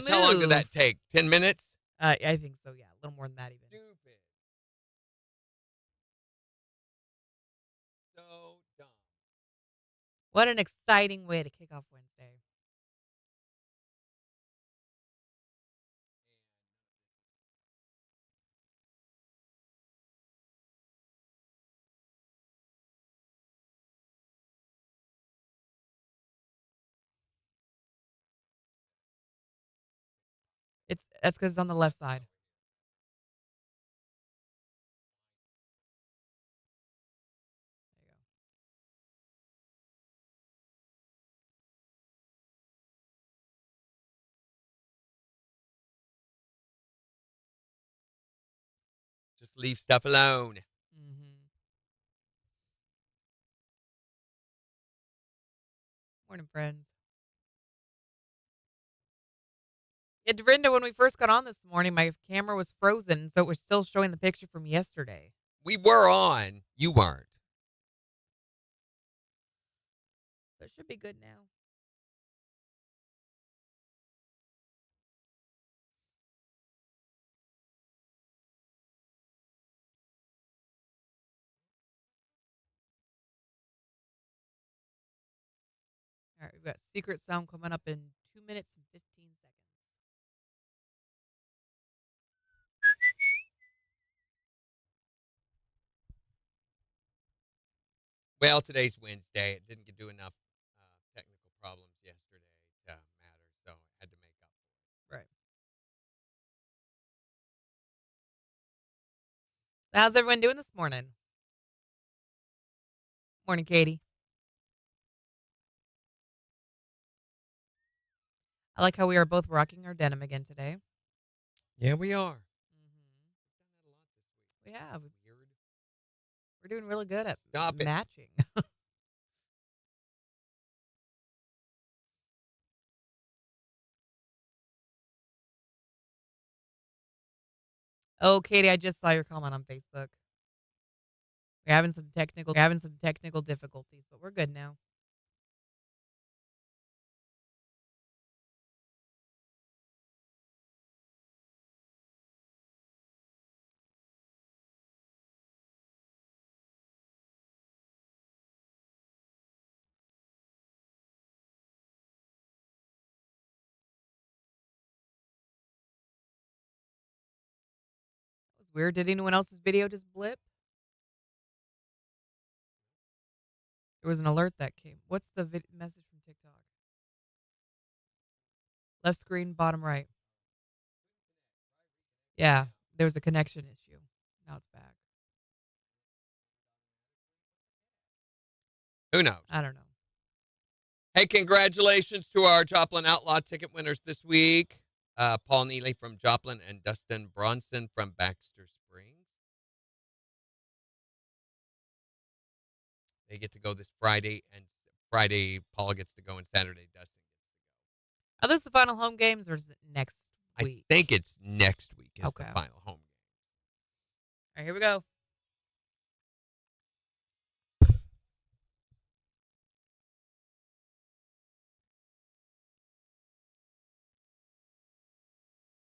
gosh, how long did that take? 10 minutes? I think so, yeah. A little more than that even. Stupid. So dumb. What an exciting way to kick off Wednesday. That's because it's on the left side. There you go. Just leave stuff alone. Morning, friends. Yeah, Dorinda, when we first got on this morning, my camera was frozen, so it was still showing the picture from yesterday. We were on. You weren't. But it should be good now. All right, we've got Secret Sound coming up in 2 minutes and 15 seconds. Well, today's Wednesday. It didn't do enough technical problems yesterday to matter, so I had to make up for it. Right. How's everyone doing this morning? Morning, Katie. I like how we are both rocking our denim again today. Yeah, we are. We have. Weird. We're doing really good at Stop it. matching. Oh, Katie, I just saw your comment on Facebook. We're having some technical difficulties, but we're good now. That was weird. Did anyone else's video just blip? There was an alert that came. What's the message from TikTok? Left screen, bottom right. Yeah, there was a connection issue. Now it's back. Who knows? I don't know. Hey, congratulations to our Joplin Outlaw ticket winners this week. Paul Neely from Joplin and Dustin Bronson from Baxter Springs. They get to go this Friday, and Friday Paul gets to go, and Saturday Dustin gets to go. Are those the final home games, or is it next week? I think it's next week is Okay. the final home game. All right, here we go.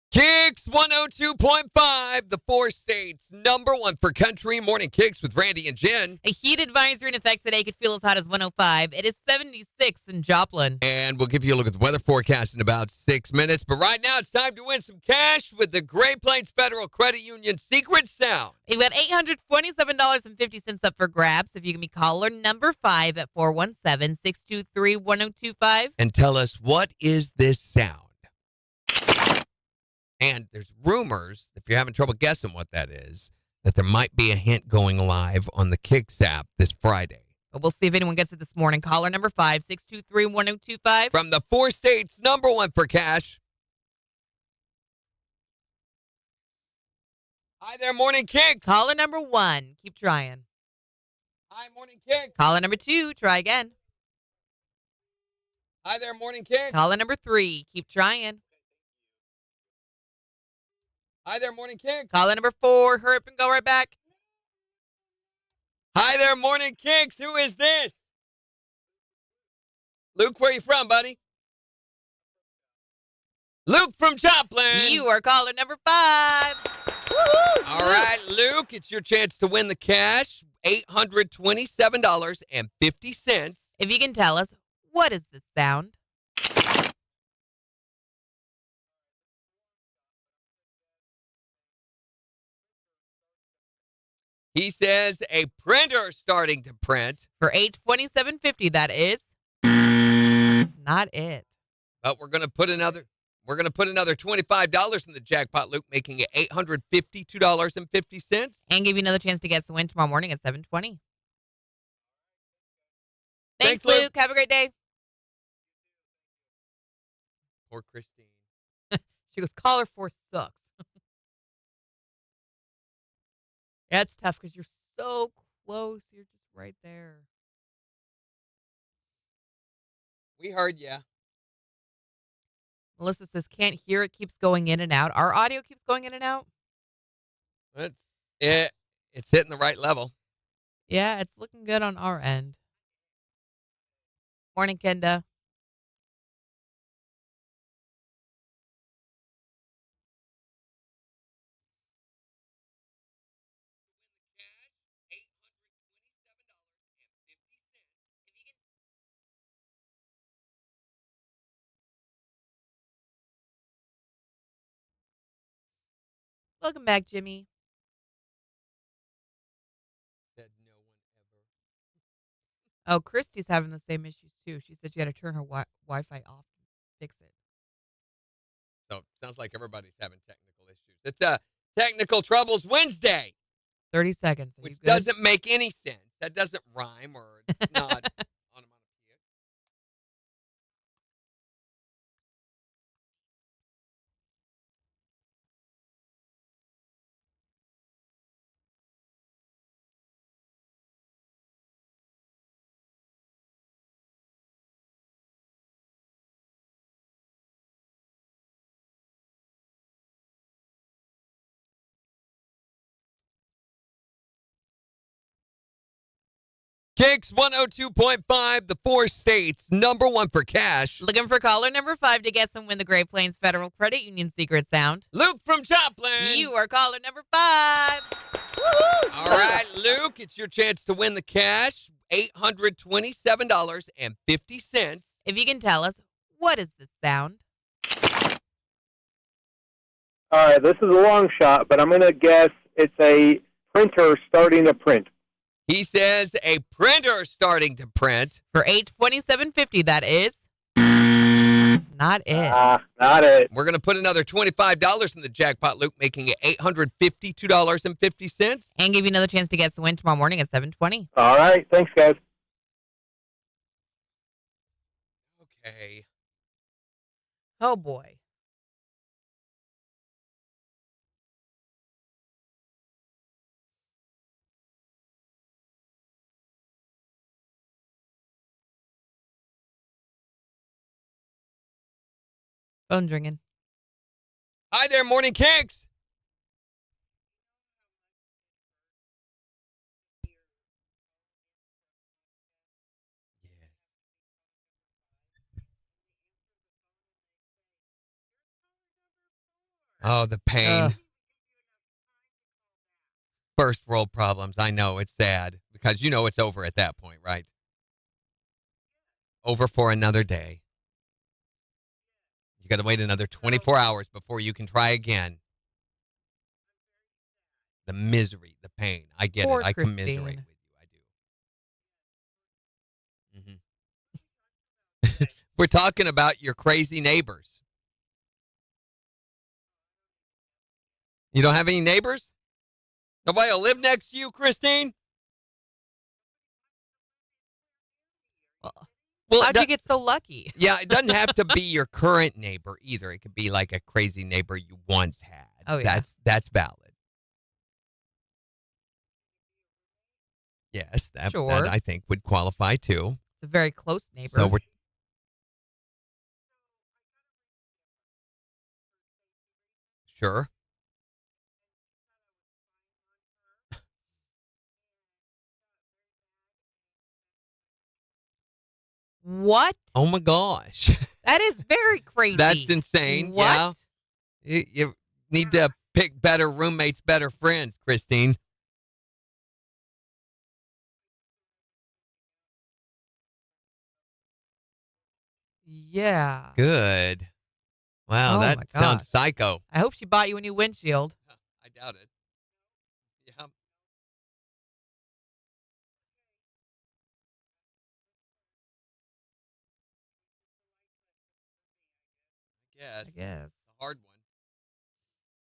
KIX 102.5, the 4 states #1 for country morning KIX with Randy and Jen. A heat advisory in effect today could feel as hot as 105. It is 76 in Joplin. And we'll give you a look at the weather forecast in about 6 minutes. But right now, it's time to win some cash with the Great Plains Federal Credit Union Secret Sound. We've got $827.50 up for grabs. If you can be caller number 5 at 417-623-1025. And tell us, what is this sound? And there's rumors, if you're having trouble guessing what that is, that there might be a hint going live on the KIX app this Friday. But we'll see if anyone gets it this morning. Caller number 5, 623-1025. From the 4 states #1 for cash. Hi there, Morning KIX. Caller number 1, keep trying. Hi, Morning KIX. Caller number 2, try again. Hi there, Morning KIX. Caller number 3, keep trying. Hi there, Morning KIX. Caller number 4, hurry up and go right back. Hi there, Morning KIX. Who is this? Luke, where are you from, buddy? Luke from Joplin. You are caller number 5. All right, Luke, it's your chance to win the cash, $827.50. If you can tell us, what is this sound? He says a printer starting to print. For $827.50, that is not it. But we're gonna put another $25 in the jackpot, Luke, making it $852.50. And give you another chance to guess the win tomorrow morning at 7:20. Thanks, Luke. Luke. Have a great day. Poor Christine. She goes, caller 4 sucks. Yeah, it's tough because you're so close. You're just right there. We heard ya. Melissa says, can't hear it. Keeps going in and out. Our audio keeps going in and out. It's hitting the right level. Yeah, it's looking good on our end. Morning, Kenda. Welcome back, Jimmy. Said no one ever. Oh, Christy's having the same issues, too. She said she had to turn her Wi-Fi off to fix it. So, sounds like everybody's having technical issues. It's a Technical Troubles Wednesday. 30 seconds. Are which you good? doesn't make any sense. That doesn't rhyme or it's not onomatopoeic. KIX 102.5, the 4 states, number 1 for cash. Looking for caller number 5 to guess and win the Great Plains Federal Credit Union secret sound. Luke from Joplin. You are caller number 5. All right, Luke, it's your chance to win the cash, $827.50. If you can tell us, what is this sound? All right, this is a long shot, but I'm going to guess it's a printer starting to print. He says a printer starting to print. For $827.50, that is not it. Not it. We're going to put another $25 in the jackpot, Luke, making it $852.50. And give you another chance to guess the win tomorrow morning at 7:20. All right, thanks, guys. Okay. Oh, boy. Phone's ringing. Hi there, Morning KIX. Oh, the pain. First world problems. I know, it's sad because you know it's over at that point, right? Over for another day. You got to wait another 24 hours before you can try again. The misery, the pain. I get Poor it. I Christine. commiserate with you. I do. We're talking about your crazy neighbors. You don't have any neighbors? Nobody will live next to you, Christine? Well, How'd you get so lucky? Yeah, it doesn't have to be your current neighbor either. It could be like a crazy neighbor you once had. Oh, yeah. That's valid. Yes, that I think would qualify too. It's a very close neighbor. So we're sure. What? Oh my gosh. That is very crazy. That's insane. What? Yeah. You need to pick better roommates, better friends, Christine. Yeah. Good. Wow, Oh that my sounds gosh. psycho. I hope she bought you a new windshield. I doubt it. Yeah. Yes. I guess. A hard one.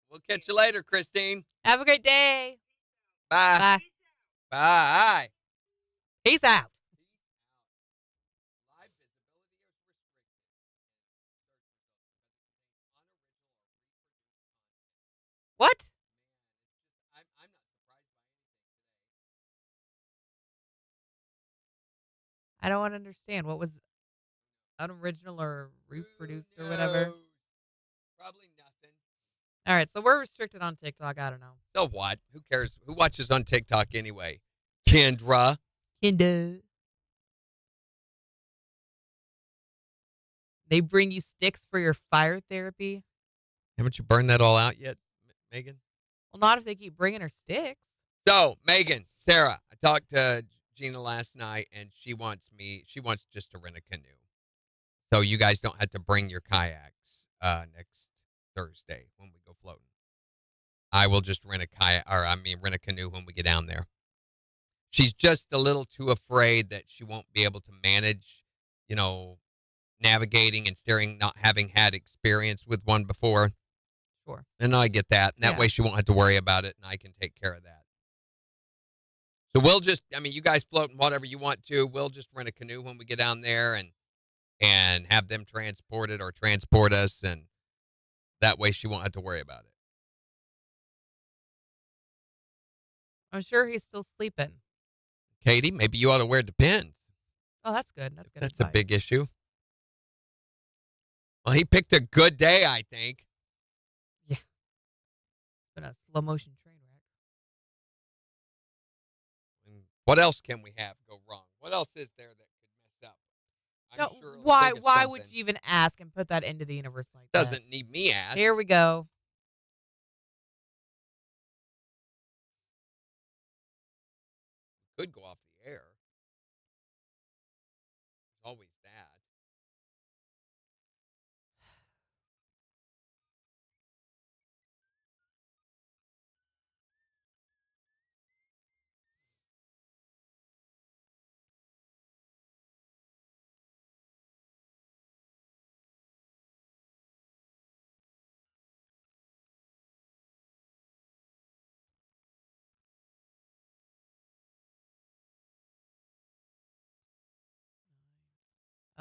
We'll catch you later, Christine. Have a great day. Bye. Bye. Bye. Peace out. Live visibility is restricted. What? I'm not surprised by I don't understand. What was unoriginal or anything reproduced today. or whatever? Knows? Probably nothing. All right, so we're restricted on TikTok. I don't know. So what? Who cares? Who watches on TikTok anyway? Kendra. Kinda. They bring you sticks for your fire therapy. Haven't you burned that all out yet, Megan? Well, not if they keep bringing her sticks. So, Megan, Sarah, I talked to Gina last night, and she wants just to rent a canoe. So you guys don't have to bring your kayaks next Thursday when we go floating. I will just rent a canoe when we get down there. She's just a little too afraid that she won't be able to manage, navigating and steering, not having had experience with one before. Sure. And I get that. And that Yeah. way she won't have to worry about it, and I can take care of that. So we'll you guys float in whatever you want to. We'll just rent a canoe when we get down there and have them transport it or transport us, and that way she won't have to worry about it. I'm sure he's still sleeping. Katie, maybe you ought to wear Depends. Oh, that's good. That's good. That's a big advice. issue. Well, he picked a good day, I think. Yeah. It's been a slow motion train wreck. And what else can we have go wrong? What else is there that could mess up? I'm No, sure it'll why? think of Why would something. you even ask and put that into the universe like that? Doesn't need me asked. Here we go. Could go off the air. There's always that.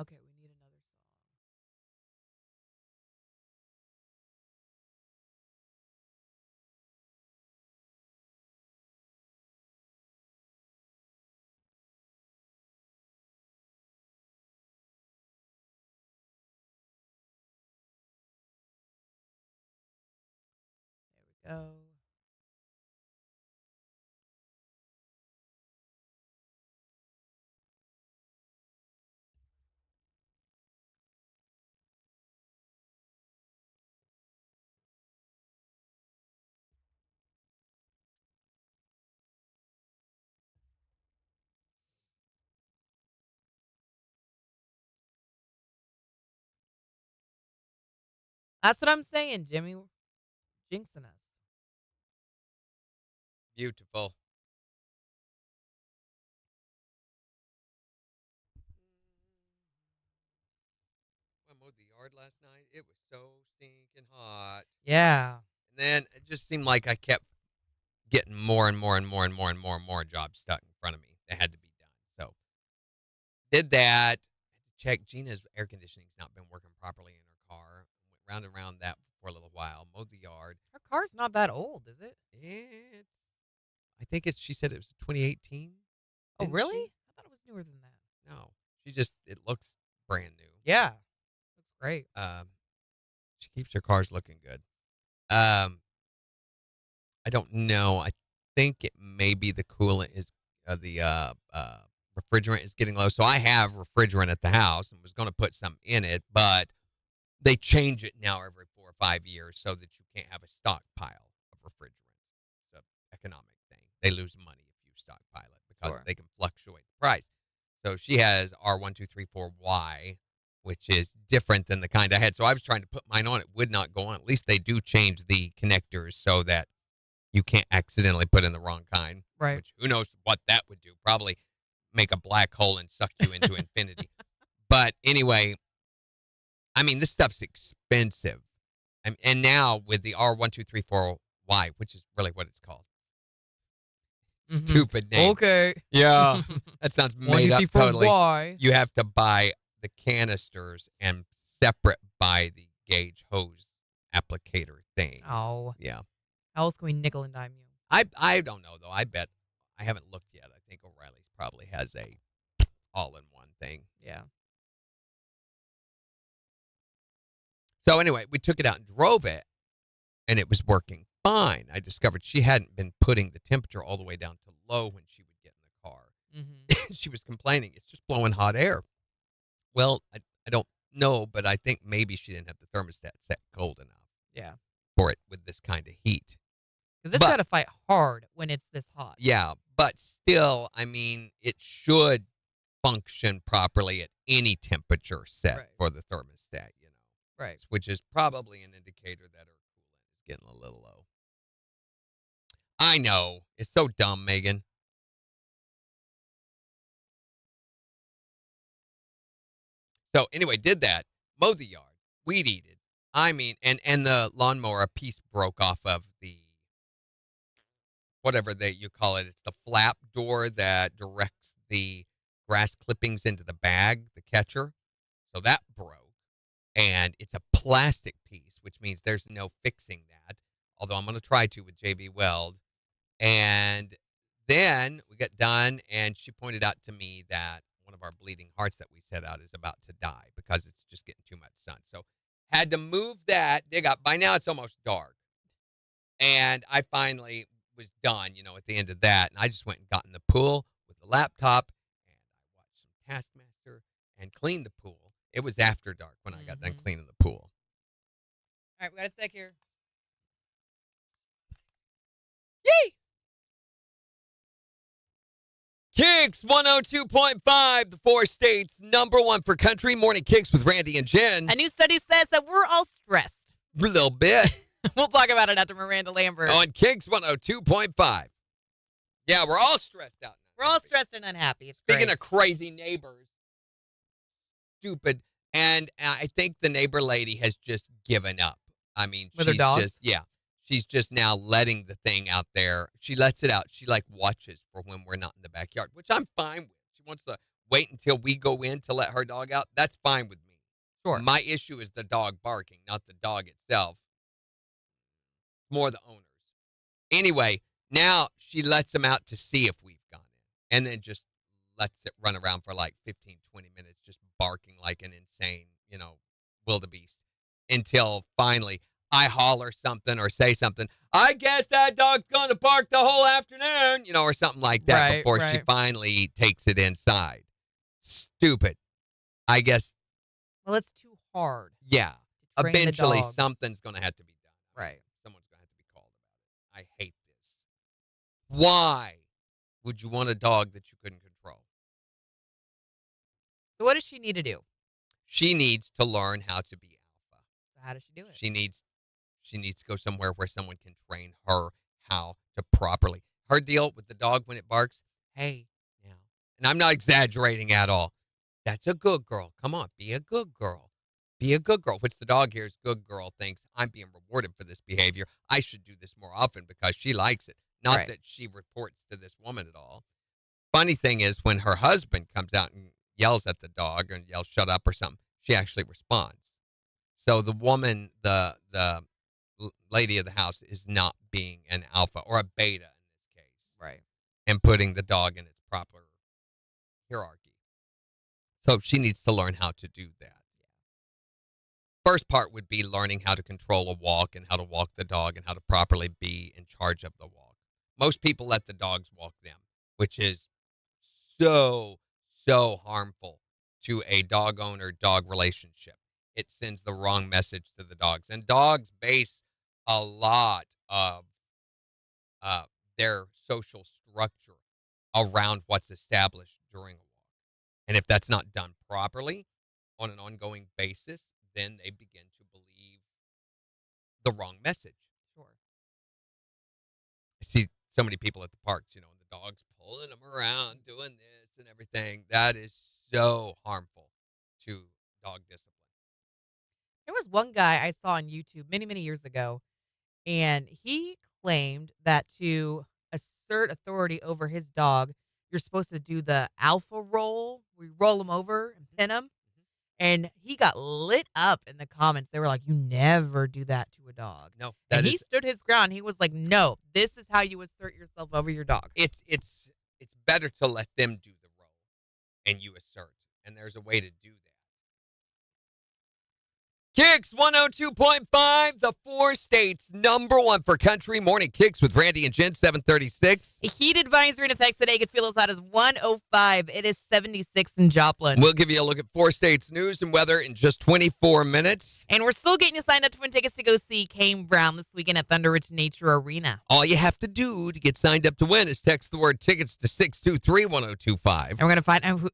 Okay, we need another song. There we go. That's what I'm saying, Jimmy. Jinxing us. Beautiful. I mowed the yard last night. It was so stinking hot. Yeah. And then it just seemed like I kept getting more and more and more and more and more and more jobs stuck in front of me that had to be done. So did that. Had to check Gina's air conditioning's not been working properly in her car. Went round and round that for a little while. Mowed the yard. Her car's not that old, is it? I think she said it was 2018. Oh, didn't really? she? I thought it was newer than that. No. It looks brand new. Yeah. That's great. She keeps her cars looking good. I don't know. I think it may be the coolant is the refrigerant is getting low. So I have refrigerant at the house and was going to put some in it, but they change it now every 4 or 5 years so that you can't have a stockpile of refrigerant. It's an economic thing. They lose money if you stockpile it because Sure. they can fluctuate the price. So she has R1234Y, which is different than the kind I had. So I was trying to put mine on. It would not go on. At least they do change the connectors so that you can't accidentally put in the wrong kind. Right. Which who knows what that would do. Probably make a black hole and suck you into infinity. But anyway, I mean, this stuff's expensive. And now with the R1234Y, which is really what it's called. Mhm. Stupid name. Okay. Yeah. That sounds made up totally. Why? You have to buy the canisters and separate buy the gauge hose applicator thing. Oh. Yeah. How else can we nickel and dime you? I don't know, though. I bet. I haven't looked yet. I think O'Reilly's probably has a all-in-one thing. Yeah. So anyway, we took it out and drove it, and it was working fine. I discovered she hadn't been putting the temperature all the way down to low when she would get in the car. Mm-hmm. She was complaining, it's just blowing hot air. Well, I don't know, but I think maybe she didn't have the thermostat set cold enough Yeah. for it with this kind of heat. Because But- it's got to fight hard when it's this hot. Yeah, but still, I mean, it should function properly at any temperature set Right. for the thermostat, you know. Right. Which is probably an indicator that her coolant is getting a little low. I know. It's so dumb, Megan. So anyway, did that, mowed the yard, weed eated. I mean, and the lawnmower, a piece broke off of the, whatever you call it. It's the flap door that directs the grass clippings into the bag, the catcher. So that broke. And it's a plastic piece, which means there's no fixing that. Although I'm going to try to with JB Weld. And then we got done, and she pointed out to me that one of our bleeding hearts that we set out is about to die because it's just getting too much sun. So had to move that, dig up. By now it's almost dark. And I finally was done, you know, at the end of that. And I just went and got in the pool with the laptop, and I watched some Taskmaster and cleaned the pool. It was after dark when I got done cleaning the pool. All right, we got a sec here. Yay! KIX 102.5, the 4 states #1 for country. Morning KIX with Randy and Jen. A new study says that we're all stressed. A little bit. We'll talk about it after Miranda Lambert. On KIX 102.5. Yeah, we're all stressed out. We're all stressed and unhappy. It's Speaking great. of crazy neighbors, stupid. And I think the neighbor lady has just given up. I mean, With her she's dogs? just, yeah. She's just now letting the thing out there. She lets it out. She like watches for when we're not in the backyard, which I'm fine with. She wants to wait until we go in to let her dog out. That's fine with me. Sure. My issue is the dog barking, not the dog itself. More the owners. Anyway, now she lets him out to see if we've gone in, and then just lets it run around for like 15, 20 minutes, just barking like an insane, you know, wildebeest, until finally I holler something or say something. I guess that dog's going to bark the whole afternoon, you know, or something like that Right, before she right. finally takes it inside. Stupid. I guess, Well, it's too hard. yeah. to train the Eventually dog. something's going to have to be done. Right. Someone's going to have to be called about it. I hate this. Why would you want a dog that you couldn't control? So what does she need to do? She needs to learn how to be alpha. So how does she do it? She needs to go somewhere where someone can train her how to properly. Her deal with the dog when it barks, hey, now. And I'm not exaggerating at all. That's a good girl. Come on, be a good girl. Be a good girl, which the dog hears good girl thinks I'm being rewarded for this behavior. I should do this more often because she likes it. Not Right. that she reports to this woman at all. Funny thing is when her husband comes out and yells at the dog and yells shut up or something, she actually responds. So the woman, the lady of the house is not being an alpha or a beta in this case. Right. And putting the dog in its proper hierarchy. So she needs to learn how to do that. First part would be learning how to control a walk and how to walk the dog and how to properly be in charge of the walk. Most people let the dogs walk them, which is so, so harmful to a dog owner-dog relationship. It sends the wrong message to the dogs. And dogs base a lot of uh, their social structure around what's established during a walk. And if that's not done properly on an ongoing basis, then they begin to believe the wrong message. Sure. I see so many people at the parks, and the dog's pulling them around, doing this and everything. That is so harmful to dog discipline. There was one guy I saw on YouTube many, many years ago, and he claimed that to assert authority over his dog, you're supposed to do the alpha roll, where you roll him over and pin him. And he got lit up in the comments. They were like, "You never do that to a dog." No, and he stood his ground. He was like, "No, this is how you assert yourself over your dog." It's better to let them do the roll and you assert. And there's a way to do that. KIX 102.5, the 4 states #1 for country. Morning KIX with Randy and Jen, 736. A heat advisory in effect today could feel as hot as 105. It is 76 in Joplin. We'll give you a look at 4 states news and weather in just 24 minutes. And we're still getting you signed up to win tickets to go see Kane Brown this weekend at Thunder Ridge Nature Arena. All you have to do to get signed up to win is text the word tickets to 623-1025. And we're going to find out who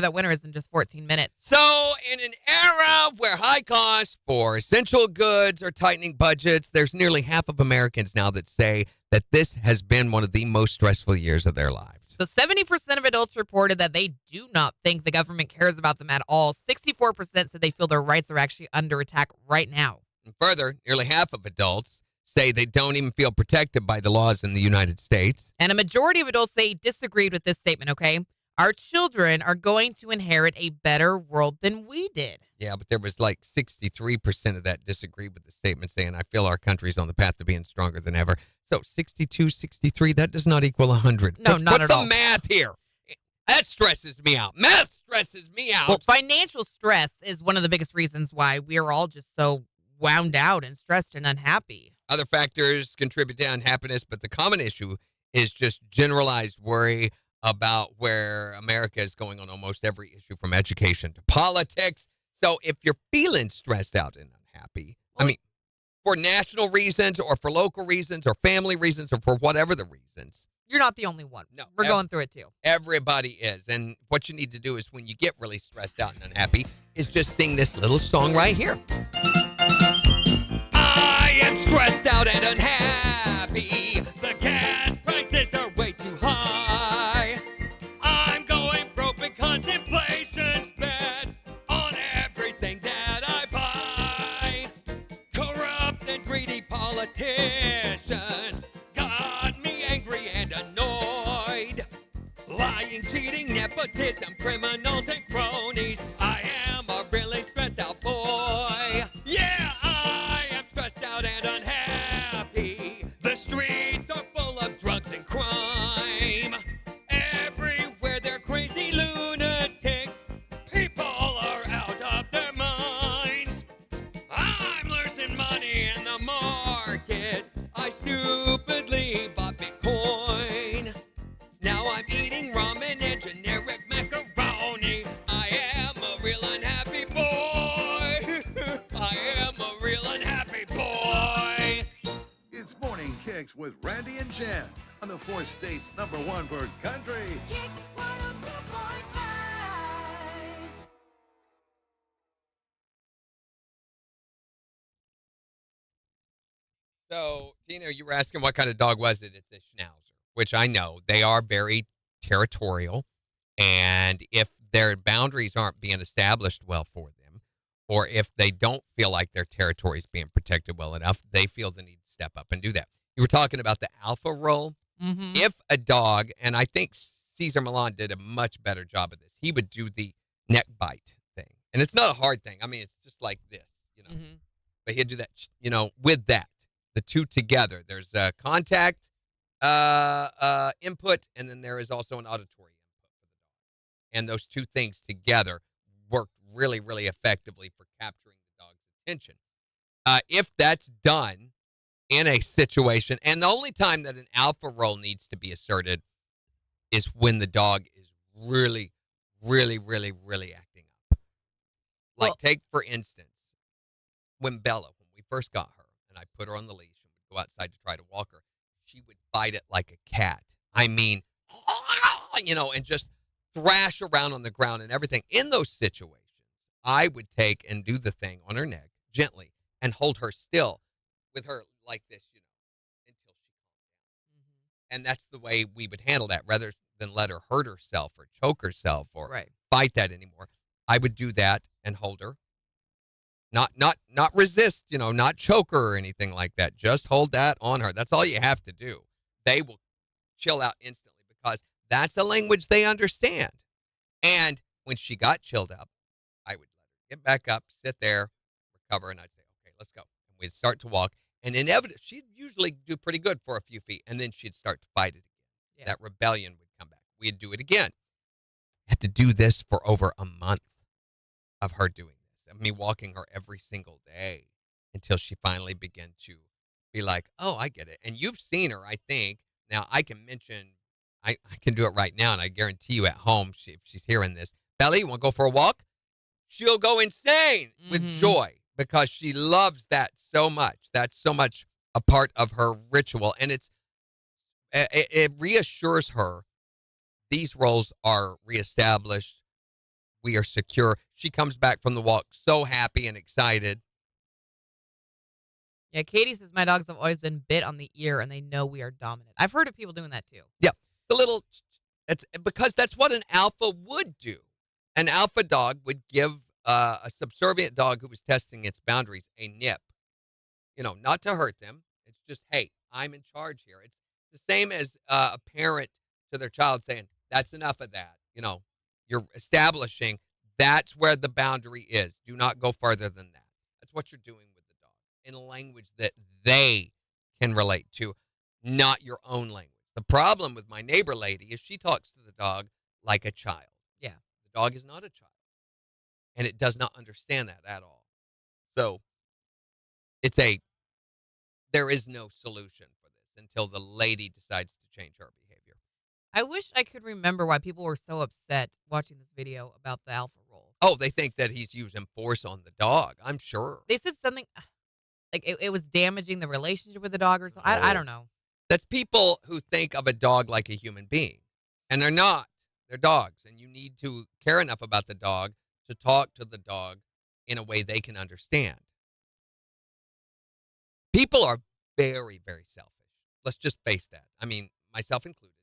that winner is in just 14 minutes. So, in an era where high costs for essential goods are tightening budgets, there's nearly half of Americans now that say that this has been one of the most stressful years of their lives. So 70% of adults reported that they do not think the government cares about them at all. 64% said they feel their rights are actually under attack right now. And further, nearly half of adults say they don't even feel protected by the laws in the United States. And a majority of adults say disagreed with this statement, okay? Our children are going to inherit a better world than we did. Yeah, but there was like 63% of that disagreed with the statement, saying, I feel our country's on the path to being stronger than ever. So 62, 63, that does not equal 100. No, not at all. Put the math here. That stresses me out. Math stresses me out. Well, financial stress is one of the biggest reasons why we are all just so wound out and stressed and unhappy. Other factors contribute to unhappiness, but the common issue is just generalized worry about where America is going on almost every issue, from education to politics. So if you're feeling stressed out and unhappy, for national reasons or for local reasons or family reasons or for whatever the reasons. You're not the only one. No. We're going through it too. Everybody is. And what you need to do is, when you get really stressed out and unhappy, is just sing this little song right here. I am stressed out and unhappy. The gas prices are way too high. I'm going broke because inflation's bad on everything that I buy. Corrupt and greedy politicians got me angry and annoyed. Lying, cheating, nepotism, criminals and cronies. I am a really stressed out boy. Yeah, I am stressed out and unhappy. The streets are full of drugs and crime. Everywhere they're crazy lunatics. People are out of their minds. I'm losing money in the market. I stupidly bought Bitcoin. Now I'm eating ramen and generic macaroni. I am a real unhappy boy. I am a real unhappy boy. It's Morning KIX with Randy and Jen on the 4 states #1 for country. KIX 102.5. So, Tina, you were asking what kind of dog was it? It's a Schnauzer, which I know. They are very territorial. And if their boundaries aren't being established well for them, or if they don't feel like their territory is being protected well enough, they feel the need to step up and do that. You were talking about the alpha role. Mm-hmm. If a dog, and I think Cesar Millan did a much better job of this, he would do the neck bite thing. And it's not a hard thing. I mean, it's just like this, Mm-hmm. But he'd do that, with that, the two together. There's a contact input, and then there is also an auditory input for the dog. And those two things together work really, really effectively for capturing the dog's attention. If that's done in a situation, and the only time that an alpha role needs to be asserted is when the dog is really, really, really, really acting up. Like, Well- take, for instance, when we first got her, and I put her on the leash and would go outside to try to walk her, she would bite it like a cat. I mean, and just thrash around on the ground and everything. In those situations, I would take and do the thing on her neck gently and hold her still with her like this, until she calmed down. And that's the way we would handle that rather than let her hurt herself or choke herself or Right. fight that anymore. I would do that and hold her. Not resist, not choke her or anything like that. Just hold that on her. That's all you have to do. They will chill out instantly because that's a language they understand. And when she got chilled up, I would let her get back up, sit there, recover, and I'd say, okay, let's go. And we'd start to walk. And inevitably, she'd usually do pretty good for a few feet, and then she'd start to fight it again. Yeah. That rebellion would come back. We'd do it again. Had to do this for over a month of her doing this, of me walking her every single day until she finally began to be like, oh, I get it. And you've seen her, I think. Now, I can mention, I can do it right now, and I guarantee you at home, if she's hearing this, Belly, you want to go for a walk? She'll go insane with joy because she loves that so much. That's so much a part of her ritual. And it reassures her these roles are reestablished. We are secure. She comes back from the walk so happy and excited. Yeah, Katie says my dogs have always been bit on the ear and they know we are dominant. I've heard of people doing that too. Yeah, the little, it's because that's what an alpha would do. An alpha dog would give a subservient dog who was testing its boundaries a nip, not to hurt them. It's just, hey, I'm in charge here. It's the same as a parent to their child saying, that's enough of that. You're establishing that's where the boundary is. Do not go further than that. That's what you're doing with the dog in a language that they can relate to, not your own language. The problem with my neighbor lady is she talks to the dog like a child. Yeah. The dog is not a child, and it does not understand that at all. So there is no solution for this until the lady decides to change her behavior. I wish I could remember why people were so upset watching this video about the alpha role. Oh, they think that he's using force on the dog, I'm sure. They said something like it was damaging the relationship with the dog or something. I don't know. That's people who think of a dog like a human being, and they're not. They're dogs, and you need to care enough about the dog to talk to the dog in a way they can understand. People are very, very selfish. Let's just face that. I mean, myself included.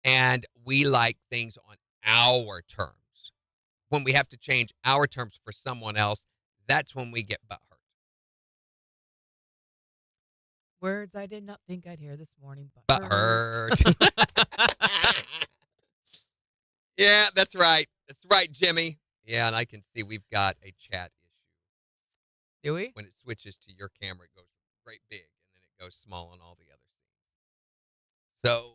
And we like things on our terms. When we have to change our terms for someone else, that's when we get butthurt. Words I did not think I'd hear this morning, but Butthurt. Yeah, that's right. That's right, Jimmy. Yeah, and I can see we've got a chat issue. Do we? When it switches to your camera, it goes great big, and then it goes small on all the other scenes. So,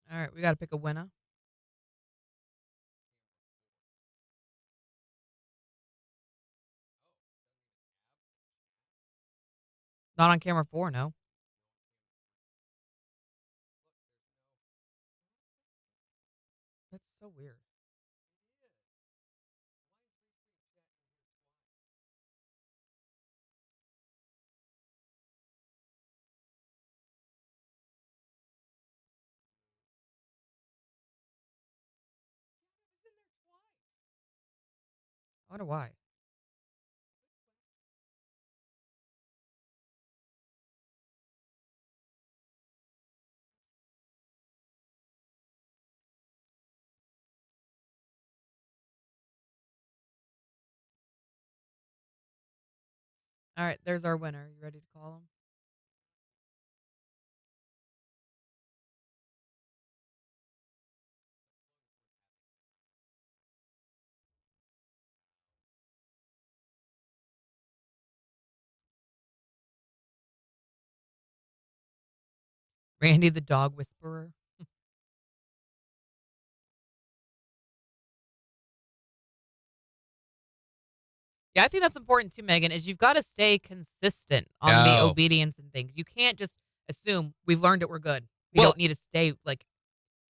All right, we got to pick a winner. Not on camera 4, no. That's so weird. I wonder why. All right, there's our winner. You ready to call him? Randy the dog whisperer. Yeah, I think that's important too, Megan, is you've got to stay consistent on the Oh. obedience and things. You can't just assume we've learned it, we're good. We Well- don't need to stay like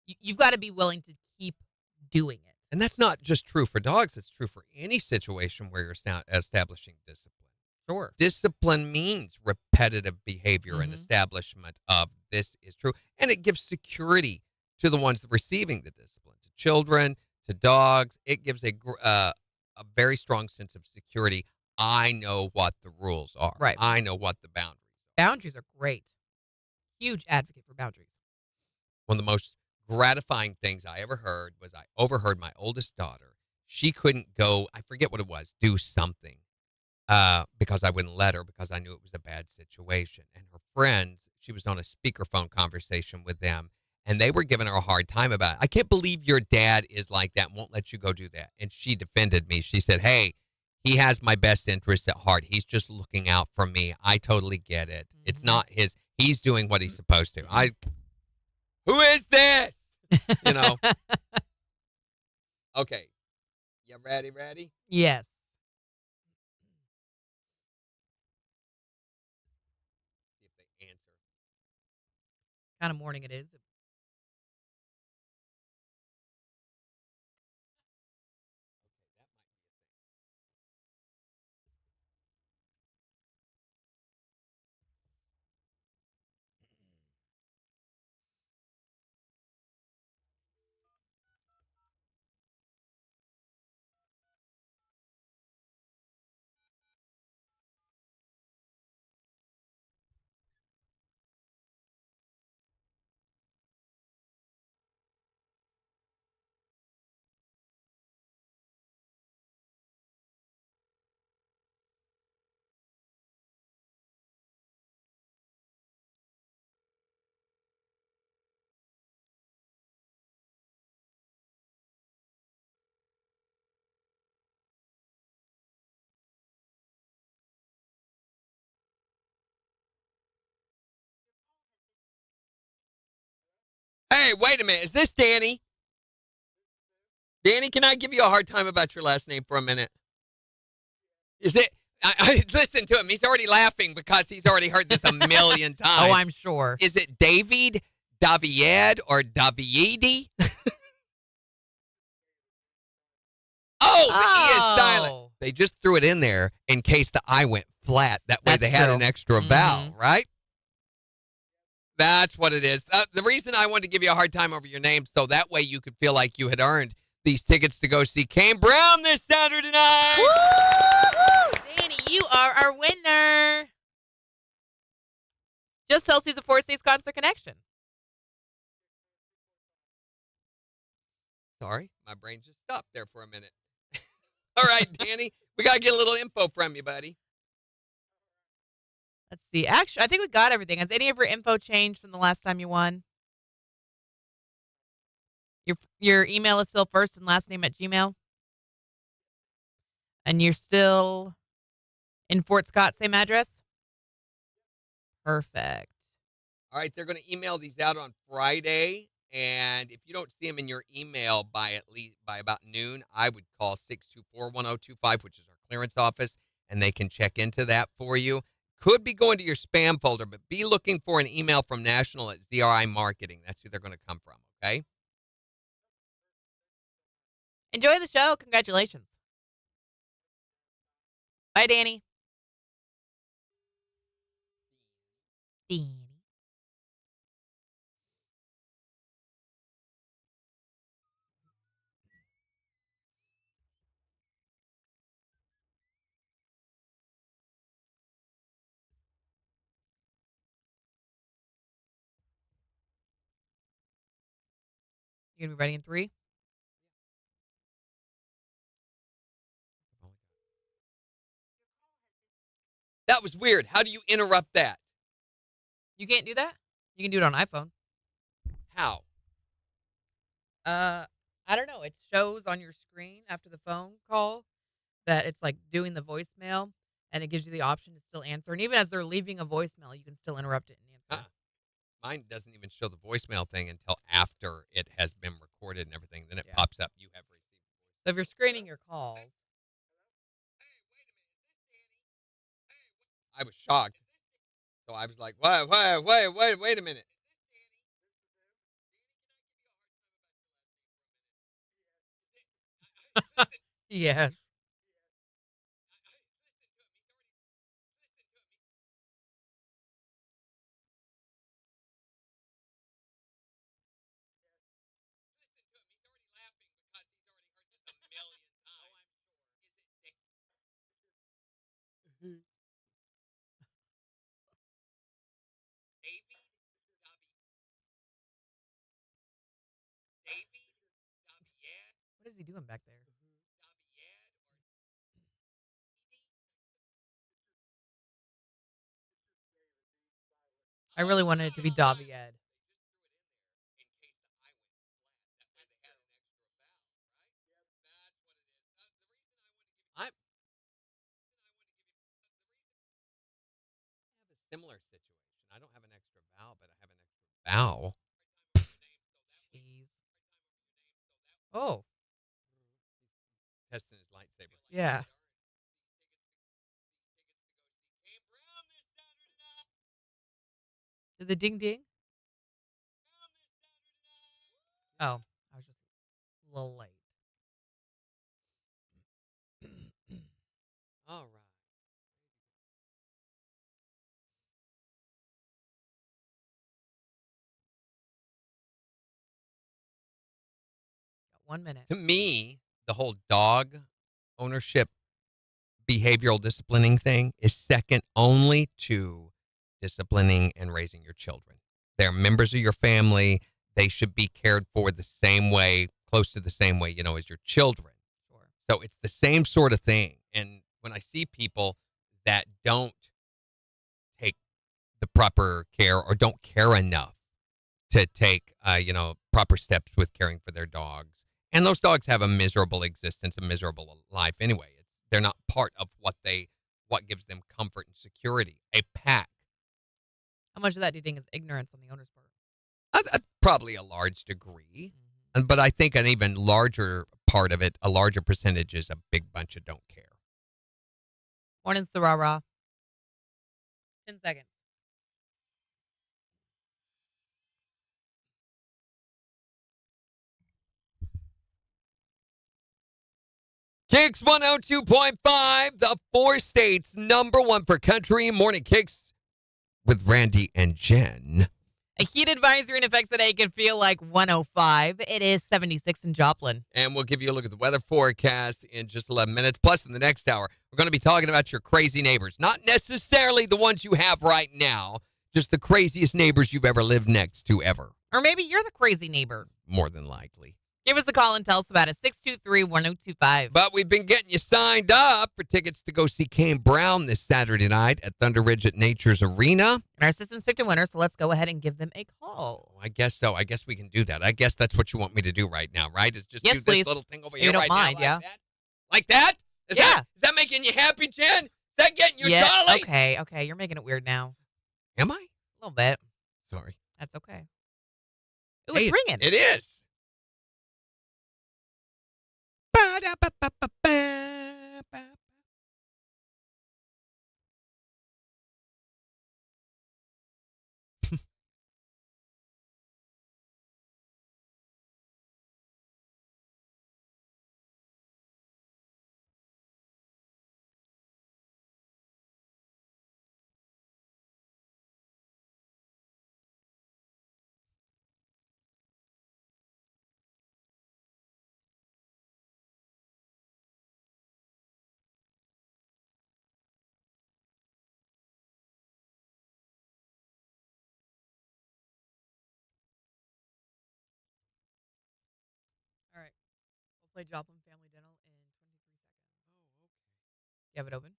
you've got to be willing to keep doing it. And that's not just true for dogs. It's true for any situation where you're establishing discipline. Sure. Discipline means repetitive behavior and Mhm. establishment of this is true. And it gives security to the ones receiving the discipline, to children, to dogs. It gives a very strong sense of security. I know what the rules are. Right. I know what the boundaries are. Boundaries are great. Huge advocate for boundaries. One of the most gratifying things I ever heard was I overheard my oldest daughter. She couldn't go, I forget what it was, do something because I wouldn't let her because I knew it was a bad situation. And her friends, she was on a speakerphone conversation with them, and they were giving her a hard time about it. I can't believe your dad is like that and won't let you go do that. And she defended me. She said, hey, he has my best interests at heart. He's just looking out for me. I totally get it. It's Mhm. not his, he's doing what he's supposed to. Who is this? You know? Okay. You ready? Yes. See if they answer. Kind of morning it is. Hey, wait a minute. Is this Danny? Danny, can I give you a hard time about your last name for a minute? Is it? I listen to him. He's already laughing because he's already heard this a million times. Oh, I'm sure. Is it David, Davied, or Daviedi? Oh, the E is silent. Oh. They just threw it in there in case the I went flat. That way That's they had true. an extra vowel, right? That's what it is. The reason I wanted to give you a hard time over your name, so that way you could feel like you had earned these tickets to go see Kane Brown this Saturday night. Woo! Danny, you are our winner. Just tell Caesar Four States Concert Connection. Sorry, my brain just stopped there for a minute. All right, Danny, we got to get a little info from you, buddy. Let's see. Actually, I think we got everything. Has any of your info changed from the last time you won? Your email is still first and last name at Gmail? And you're still in Fort Scott, same address? Perfect. All right, they're going to email these out on Friday, and if you don't see them in your email by about noon, I would call 624-1025, which is our clearance office, and they can check into that for you. Could be going to your spam folder, but be looking for an email from National at ZRI Marketing. That's who they're going to come from, okay? Enjoy the show. Congratulations. Bye, Danny. Danny. You gonna be ready in 3? That was weird. How do you interrupt that? You can't do that? You can do it on iPhone. How? I don't know. It shows on your screen after the phone call that it's like doing the voicemail, and it gives you the option to still answer. And even as they're leaving a voicemail, you can still interrupt it and answer. Mine doesn't even show the voicemail thing until after it has been recorded and everything. Then it Yeah. pops up. You have received. So if you're screening your calls, I was shocked. So I was like, wait a minute. Yes. What is he doing back there? I really wanted it to be Davied. I have a similar situation. I don't have an extra vowel, but I have an extra vowel. Jeez. Oh, Testing his lightsaber. yeah. Did the ding ding? Oh, I was just a little late. All right. Got 1 minute. To me, the whole dog ownership behavioral disciplining thing is second only to disciplining and raising your children. They're members of your family. They should be cared for the same way, close to the same way, as your children. Sure. So it's the same sort of thing. And when I see people that don't take the proper care or don't care enough to take, proper steps with caring for their dogs, and those dogs have a miserable existence, a miserable life anyway. They're not part of what gives them comfort and security. A pack, How much of that do you think is ignorance on the owner's part? probably a large degree, Mm-hmm. but I think an even larger part of it, a larger percentage, is a big bunch of don't care. Morning's the rah rah. 10 seconds. KIX 102.5, the 4 states #1 for country. Morning KIX with Randy and Jen. A heat advisory in effect today can feel like 105. It is 76 in Joplin. And we'll give you a look at the weather forecast in just 11 minutes. Plus, in the next hour, we're going to be talking about your crazy neighbors. Not necessarily the ones you have right now, just the craziest neighbors you've ever lived next to ever. Or maybe you're the crazy neighbor. More than likely. Give us a call and tell us about it. 623-1025. But we've been getting you signed up for tickets to go see Kane Brown this Saturday night at Thunder Ridge at Nature's Arena. And our system's picked a winner, so let's go ahead and give them a call. I guess so. I guess we can do that. I guess that's what you want me to do right now, right? Is just Yes, do this please. little thing over If here you don't right mind, now. yeah. That? Like that? Is Yeah. Is that making you happy, Jen? Is that getting you Yeah. jolly? Okay. You're making it weird now. Am I? A little bit. Sorry. That's okay. Ooh, Hey, it's ringing. It is. All right. We'll play Joplin Family Dental in 23 seconds. You have it open?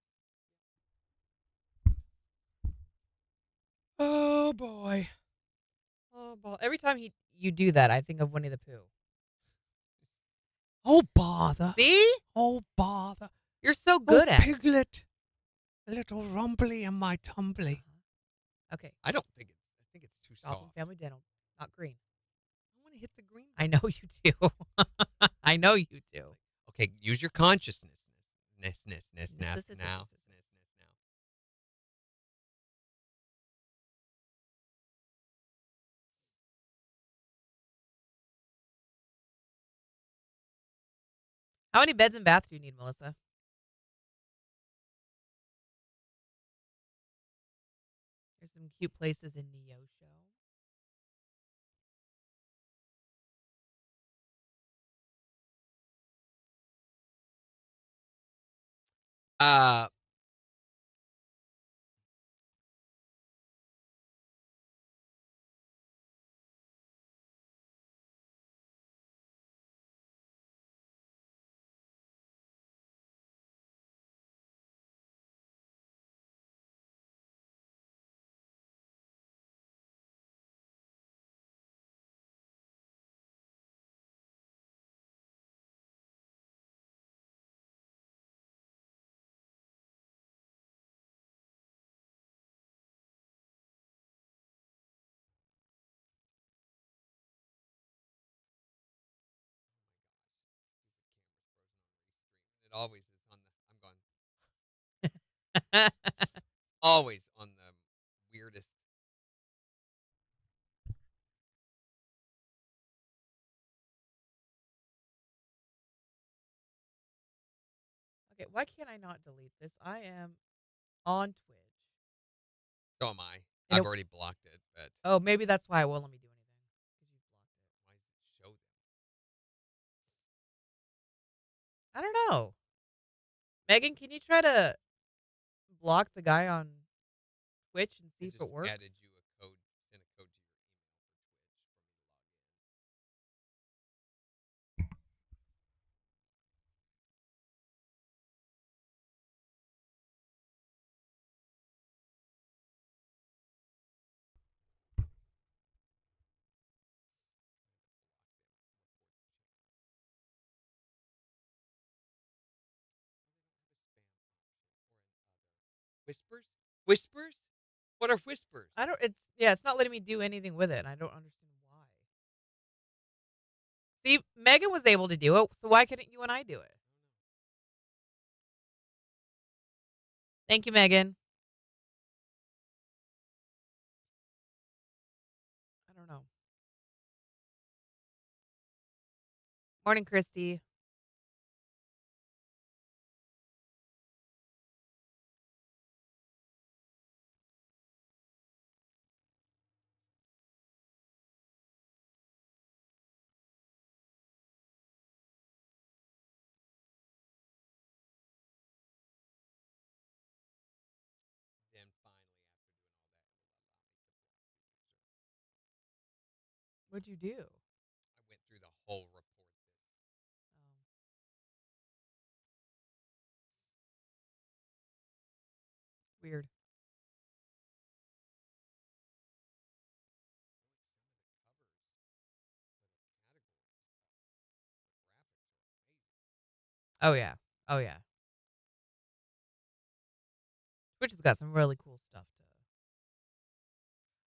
Oh, boy. Oh, boy. Every time you do that, I think of Winnie the Pooh. Oh, bother. See? Oh, bother. You're so good at it. Piglet. Little rumbly in my tumbly. Okay. I think it's too Joplin soft. Family Dental, not green. I want to hit the green. I know you do. I know you do. Okay, use your consciousness. Now. How many beds and baths do you need, Melissa? There's some cute places in Neosho. Uh, it always is on the. I'm going. Always on the weirdest. Okay, why can't I not delete this? I am on Twitch. So am I. And I've it- already blocked it, but oh, maybe that's why it won't let me do anything. 'Cause you blocked it. why does it show them? I don't know. Megan, can you try to block the guy on Twitch and see It if just it works? added you a code, sent a code to your email for Twitch for me to log in. Whispers? Whispers? What are whispers? I don't. It's not letting me do anything with it. And I don't understand why. See, Megan was able to do it, so why couldn't you and I do it? Thank you, Megan. I don't know. Morning, Christy. Then finally, after doing all that, it will allow me to block the user. What'd you do? I went through the whole report. Oh. Weird. Oh yeah. Oh yeah. Twitch has got some really cool stuff to.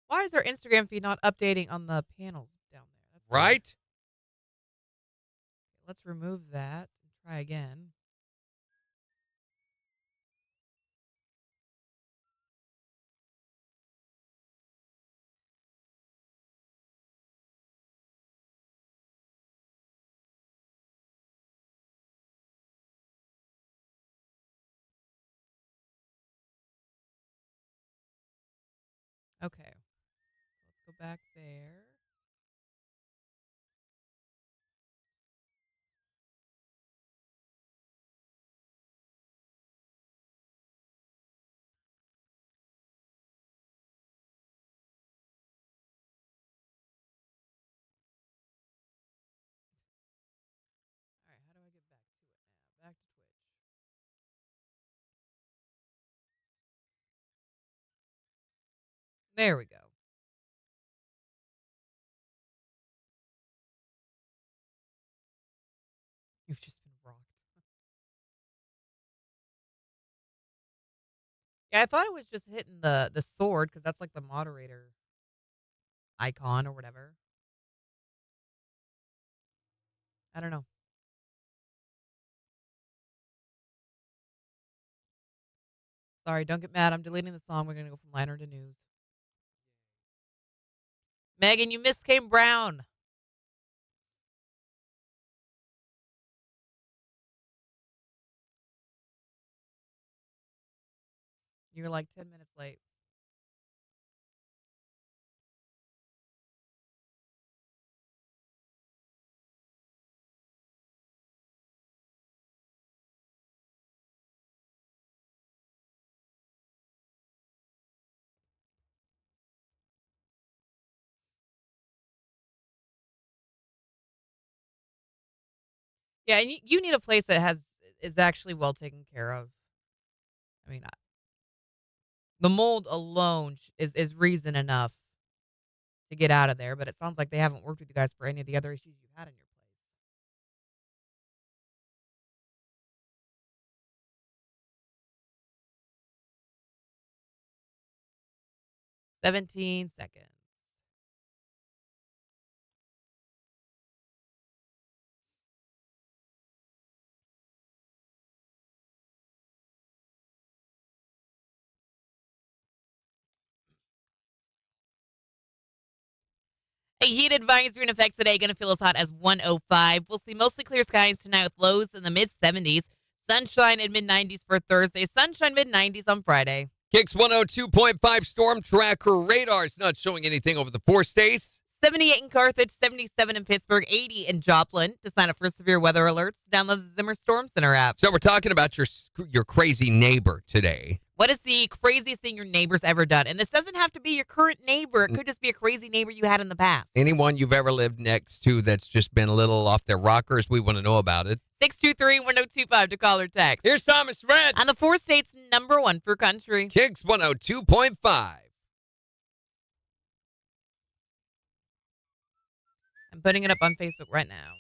Why is our Instagram feed not updating on the panels down there? That's weird. Right? Okay, let's remove that and try again. Okay. Let's go back there. All right, how do I get back to it now? Back to Twitch. There we go. You've just been rocked. Yeah, I thought it was just hitting the sword because that's like the moderator icon or whatever. I don't know. Sorry, don't get mad. I'm deleting the song. We're gonna go from liner to news. Megan, you missed Kane Brown. You're like 10 minutes late. Yeah, and you need a place that is actually well taken care of. I mean, the mold alone is reason enough to get out of there, but it sounds like they haven't worked with you guys for any of the other issues you've had in your place. 17 seconds. A heat advisory in effect today. Going to feel as hot as 105. We'll see mostly clear skies tonight with lows in the mid 70s. Sunshine in mid 90s for Thursday. Sunshine mid 90s on Friday. KIX 102.5 storm tracker radar is not showing anything over the 4 states. 78 in Carthage, 77 in Pittsburgh, 80 in Joplin. To sign up for severe weather alerts, download the Zimmer Storm Center app. So we're talking about your crazy neighbor today. What is the craziest thing your neighbor's ever done? And this doesn't have to be your current neighbor. It could just be a crazy neighbor you had in the past. Anyone you've ever lived next to that's just been a little off their rockers, we want to know about it. 623-1025 to call or text. Here's Thomas Red On the 4 states, #1 for country. KIX 102.5. I'm putting it up on Facebook right now.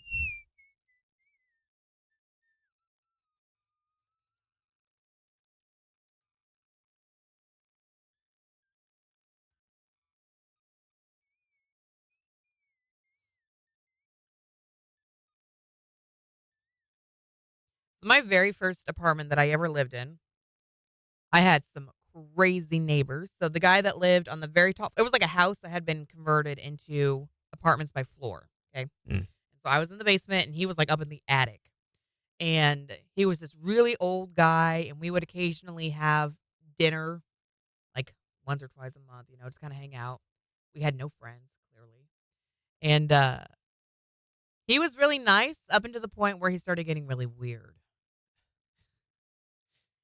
My very first apartment that I ever lived in, I had some crazy neighbors. So the guy that lived on the very top, it was like a house that had been converted into apartments by floor. Okay. Mm. So I was in the basement and he was like up in the attic. And he was this really old guy. And we would occasionally have dinner like once or twice a month, just kind of hang out. We had no friends, clearly. And he was really nice up until the point where he started getting really weird.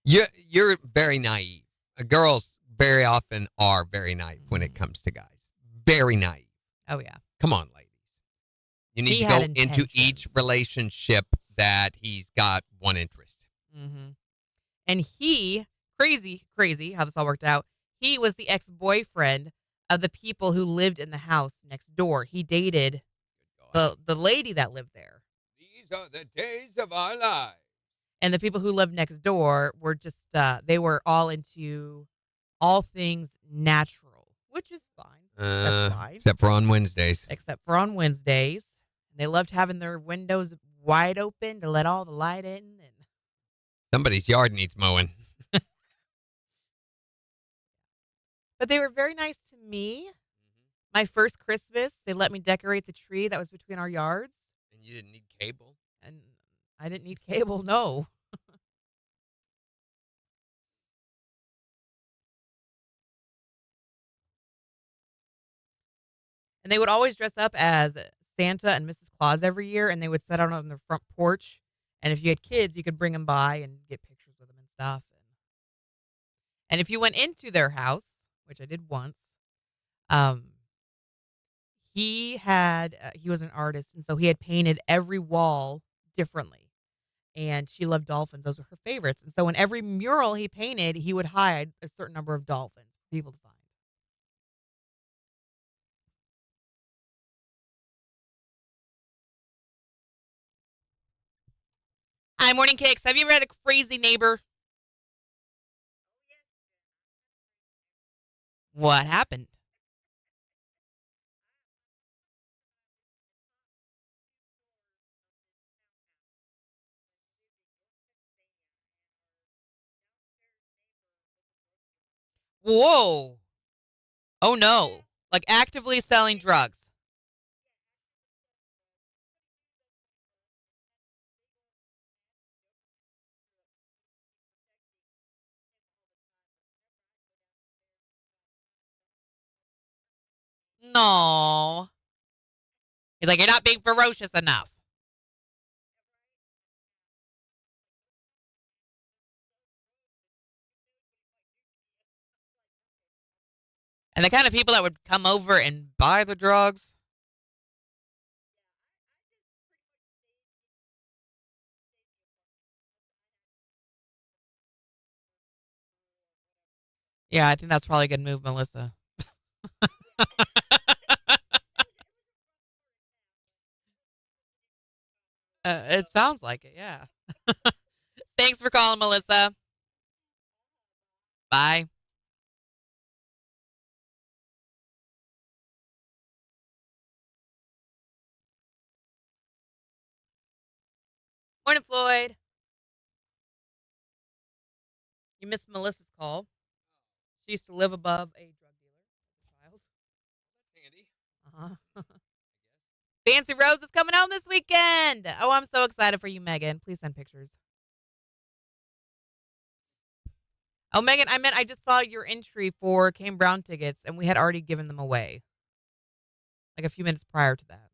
You're very naive. Girls very often are very naive when it comes to guys. Very naive. Oh, yeah. Come on, ladies. You need He to go had into each intentions. relationship that he's got one interest. Mm-hmm. And he, crazy how this all worked out, he was the ex-boyfriend of the people who lived in the house next door. He dated the lady that lived there. These are the days of our lives. And the people who lived next door were just, they were all into all things natural, which is fine. That's fine. Except for on Wednesdays. Except for on Wednesdays. They loved having their windows wide open to let all the light in. And Somebody's yard needs mowing. But they were very nice to me. My first Christmas, they let me decorate the tree that was between our yards. And you didn't need cable. And I didn't need cable, no. And they would always dress up as Santa and Mrs. Claus every year, and they would sit out on their front porch. And if you had kids, you could bring them by and get pictures with them and stuff. And if you went into their house, which I did once, he was an artist, and so he had painted every wall differently. And she loved dolphins; those were her favorites. And so, in every mural he painted, he would hide a certain number of dolphins for people to find. Hi, Morning Kicks. Have you ever had a crazy neighbor? What happened? Whoa! Oh no! Like actively selling drugs. No. He's like, you're not being ferocious enough. And the kind of people that would come over and buy the drugs. Yeah, I think that's probably a good move, Melissa. It sounds like it, yeah. Thanks for calling, Melissa. Bye. Morning, Floyd. You missed Melissa's call. She used to live above a drug dealer as a child. Handy. Uh-huh. Fancy Rose is coming out this weekend. Oh, I'm so excited for you, Megan. Please send pictures. Oh, Megan, I just saw your entry for Kane Brown tickets, and we had already given them away. Like a few minutes prior to that.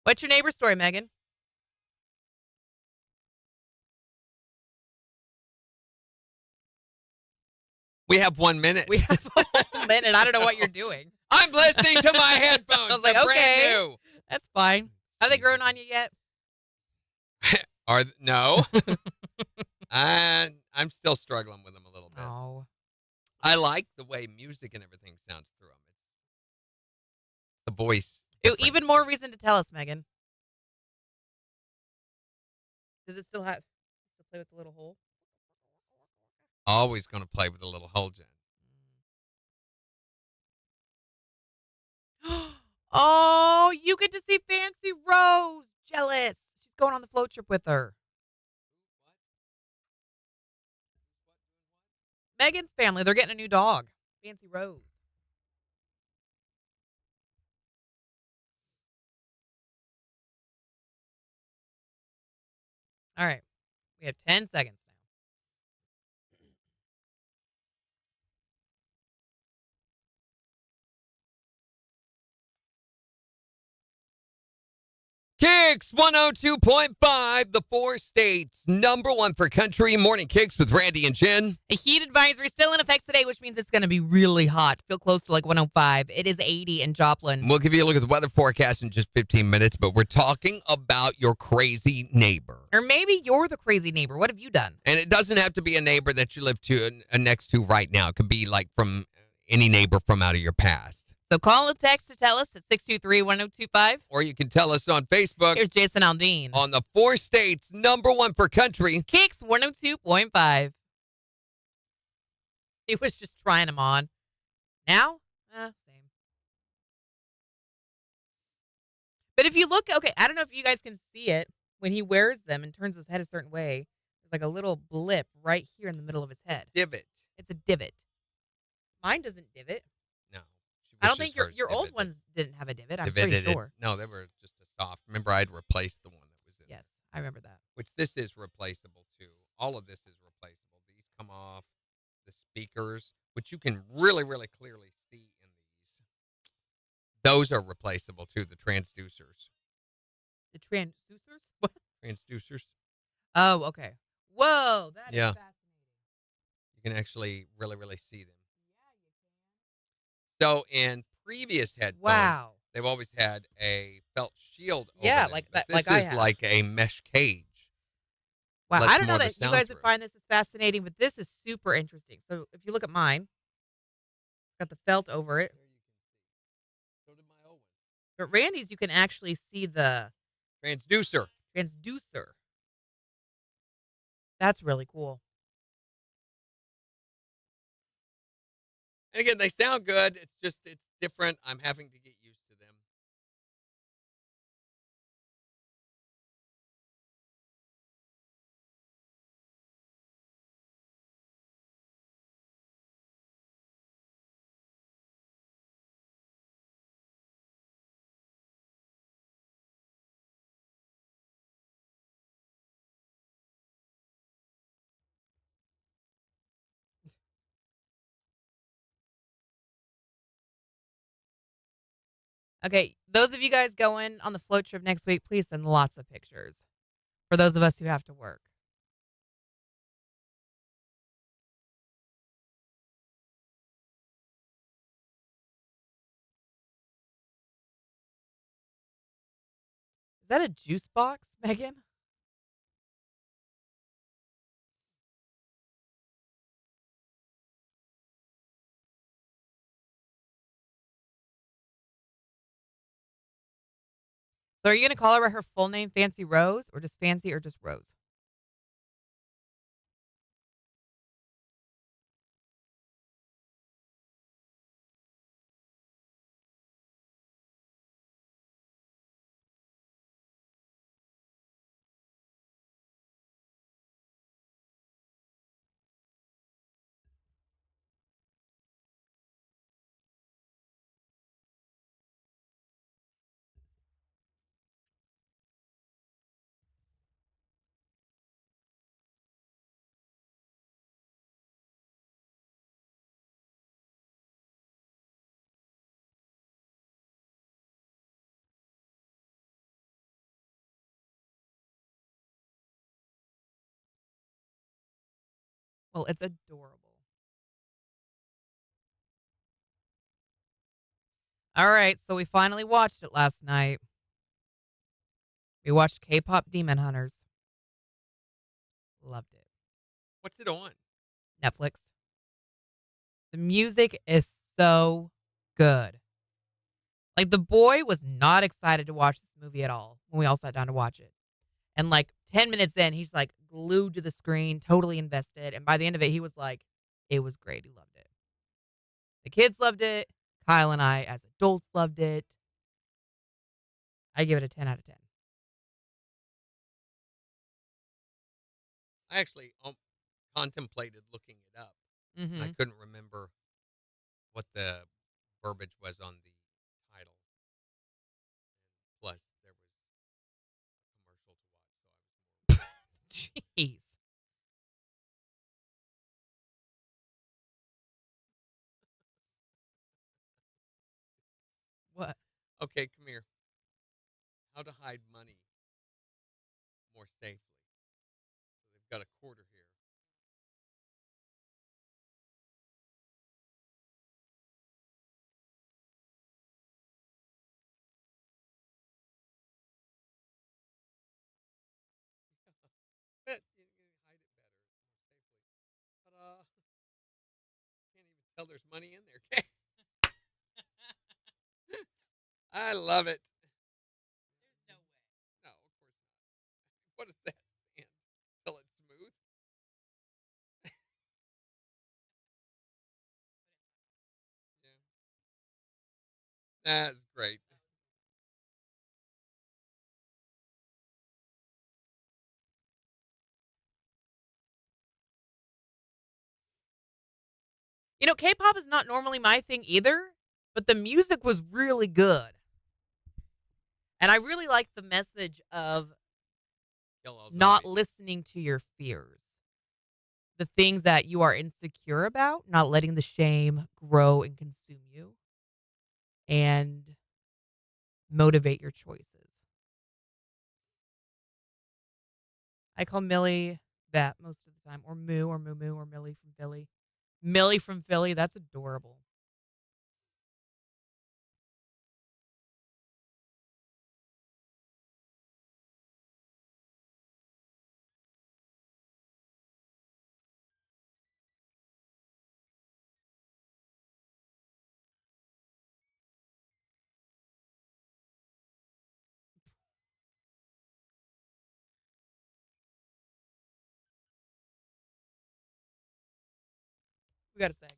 What's your neighbor's story, Megan? We have 1 minute. We have a whole minute. I don't know what you're doing. I'm listening to my headphones. I was like, They're okay. brand new. That's fine. Have they grown on you yet? No. I'm still struggling with them a little bit. No. I like the way music and everything sounds through them. It's the voice. Ew, difference. even more reason to tell us, Megan. Does it still play with the little hole? Always going to play with a little hole, Jen. Oh, you get to see Fancy Rose. Jealous. She's going on the float trip with her. Megan's family, they're getting a new dog. Fancy Rose. All right. We have 10 seconds now. KIX 102.5, the 4 states, #1 for country. Morning KIX with Randy and Jen. A heat advisory still in effect today, which means it's going to be really hot. Feel close to like 105. It is 80 in Joplin. We'll give you a look at the weather forecast in just 15 minutes, but we're talking about your crazy neighbor. Or maybe you're the crazy neighbor. What have you done? And it doesn't have to be a neighbor that you live next to right now. It could be like from any neighbor from out of your past. So call or text to tell us at 623-1025. Or you can tell us on Facebook. Here's Jason Aldean. On the 4 states, #1 for country. KIX 102.5. He was just trying them on. Now? Same. But if you look, okay, I don't know if you guys can see it. When he wears them and turns his head a certain way, there's like a little blip right here in the middle of his head. Divot. It's a divot. Mine doesn't divot. No. I don't think your old ones didn't have a divot. I'm pretty sure. No, they were just a soft. Remember, I'd replaced the one that was in Yes, I remember that. Which this is replaceable too. All of this is replaceable. These come off. The speakers, which you can really, really clearly see in these. Those are replaceable too, the transducers. The transducers? What? Transducers. Oh, okay. Whoa, that is fascinating. You can actually really, really see them. So in previous headphones, they've always had a felt shield over them. like but that. Like this is like a mesh cage. Wow, Lets I don't know more of that the you sound guys through. would find this as fascinating, but this is super interesting. So if you look at mine, it's got the felt over it. But Randy's, you can actually see the Transducer. transducer. That's really cool. And again, they sound good. It's just it's different. I'm having to get used to them. Okay, those of you guys going on the float trip next week, please send lots of pictures for those of us who have to work. Is that a juice box, Megan? So are you going to call her by her full name, Fancy Rose, or just Fancy or just Rose? Well, it's adorable. All right, so we finally watched it last night. We watched K-pop Demon Hunters. Loved it. What's it on? Netflix. The music is so good. Like the boy was not excited to watch this movie at all when we all sat down to watch it. And like 10 minutes in, he's like glued to the screen, totally invested. And by the end of it, he was like, it was great. He loved it. The kids loved it. Kyle and I, as adults, loved it. I give it a 10 out of 10. I actually contemplated looking it up. And I Mm-hmm. couldn't remember what the verbiage was on the title. Plus, there was a commercial to watch, so I was more. Jeez. What? Okay, come here. How to hide money more safely. So they've got a quarter here. Bet you can hide it better, more safely. Ta-da! Can't even tell there's money in there. Okay. I love it. There's no way. No, of course not. What is that? Sand? Till it's smooth? Yeah. That's great. You know, K-pop is not normally my thing either, but the music was really good. And I really like the message of Yellow not zombie. listening to your fears. The things that you are insecure about, not letting the shame grow and consume you and motivate your choices. I call Millie that most of the time, or Moo, or Moo Moo, or Millie from Philly. Millie from Philly, that's adorable. We got to say.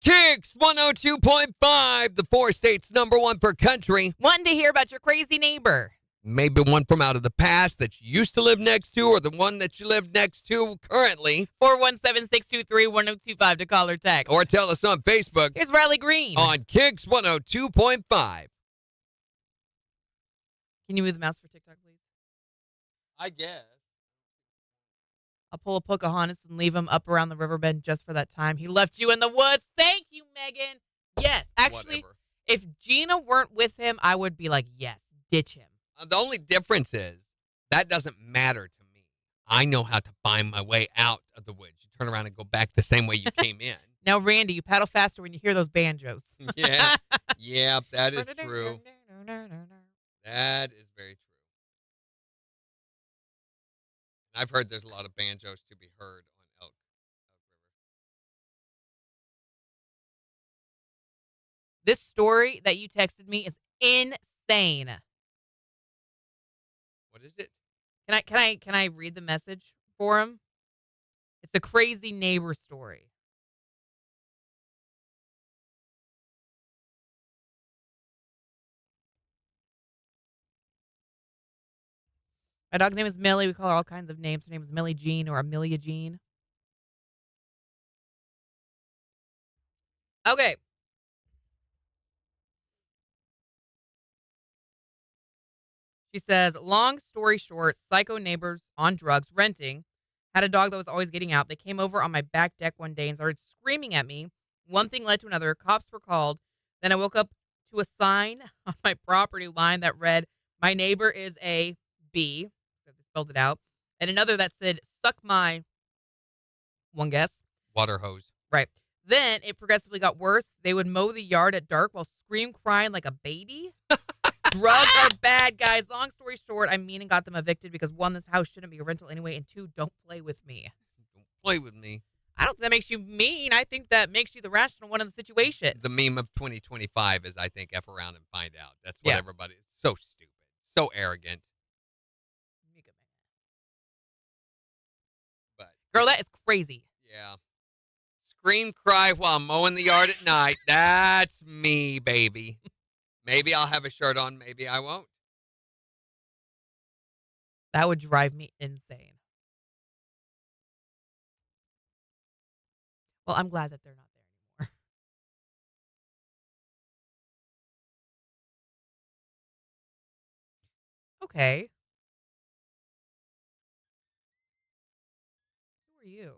KIX 102.5, the 4 states number 1 for country. Wanting to hear about your crazy neighbor. Maybe one from out of the past that you used to live next to, or the one that you live next to currently. 417-623-1025 to call or text. Or tell us on Facebook Here's Riley Green. on KIX 102.5. Can you move the mouse for TikTok, please? I guess. I'll pull a Pocahontas and leave him up around the riverbend just for that time he left you in the woods. Thank you, Megan. Yes, actually, Whatever. if Gina weren't with him, I would be like, yes, ditch him. The only difference is that doesn't matter to me. I know how to find my way out of the woods. You turn around and go back the same way you came in. Now, Randy, you paddle faster when you hear those banjos. Yeah. Yeah, that is true. That is very true. I've heard there's a lot of banjos to be heard on Elk River. This story that you texted me is insane. What is it? Can I read the message for him? It's a crazy neighbor story. My dog's name is Millie. We call her all kinds of names. Her name is Millie Jean or Amelia Jean. Okay. She says, long story short, psycho neighbors on drugs, renting, had a dog that was always getting out. They came over on my back deck one day and started screaming at me. One thing led to another. Cops were called. Then I woke up to a sign on my property line that read, my neighbor is a B. So they spelled it out. And another that said, suck my, one guess. Water hose. Right. Then it progressively got worse. They would mow the yard at dark while crying like a baby. Drugs are bad, guys. Long story short, I mean and got them evicted because one, this house shouldn't be a rental anyway, and two, don't play with me. Don't play with me. I don't think that makes you mean. I think that makes you the rational one in the situation. The meme of 2025 is, I think, F around and find out. That's what Yeah. everybody, it's so stupid. So arrogant. But Girl, that is crazy. yeah. Scream, cry while mowing the yard at night. That's me, baby. Maybe I'll have a shirt on. Maybe I won't. That would drive me insane. Well, I'm glad that they're not there anymore. Okay. Who are you?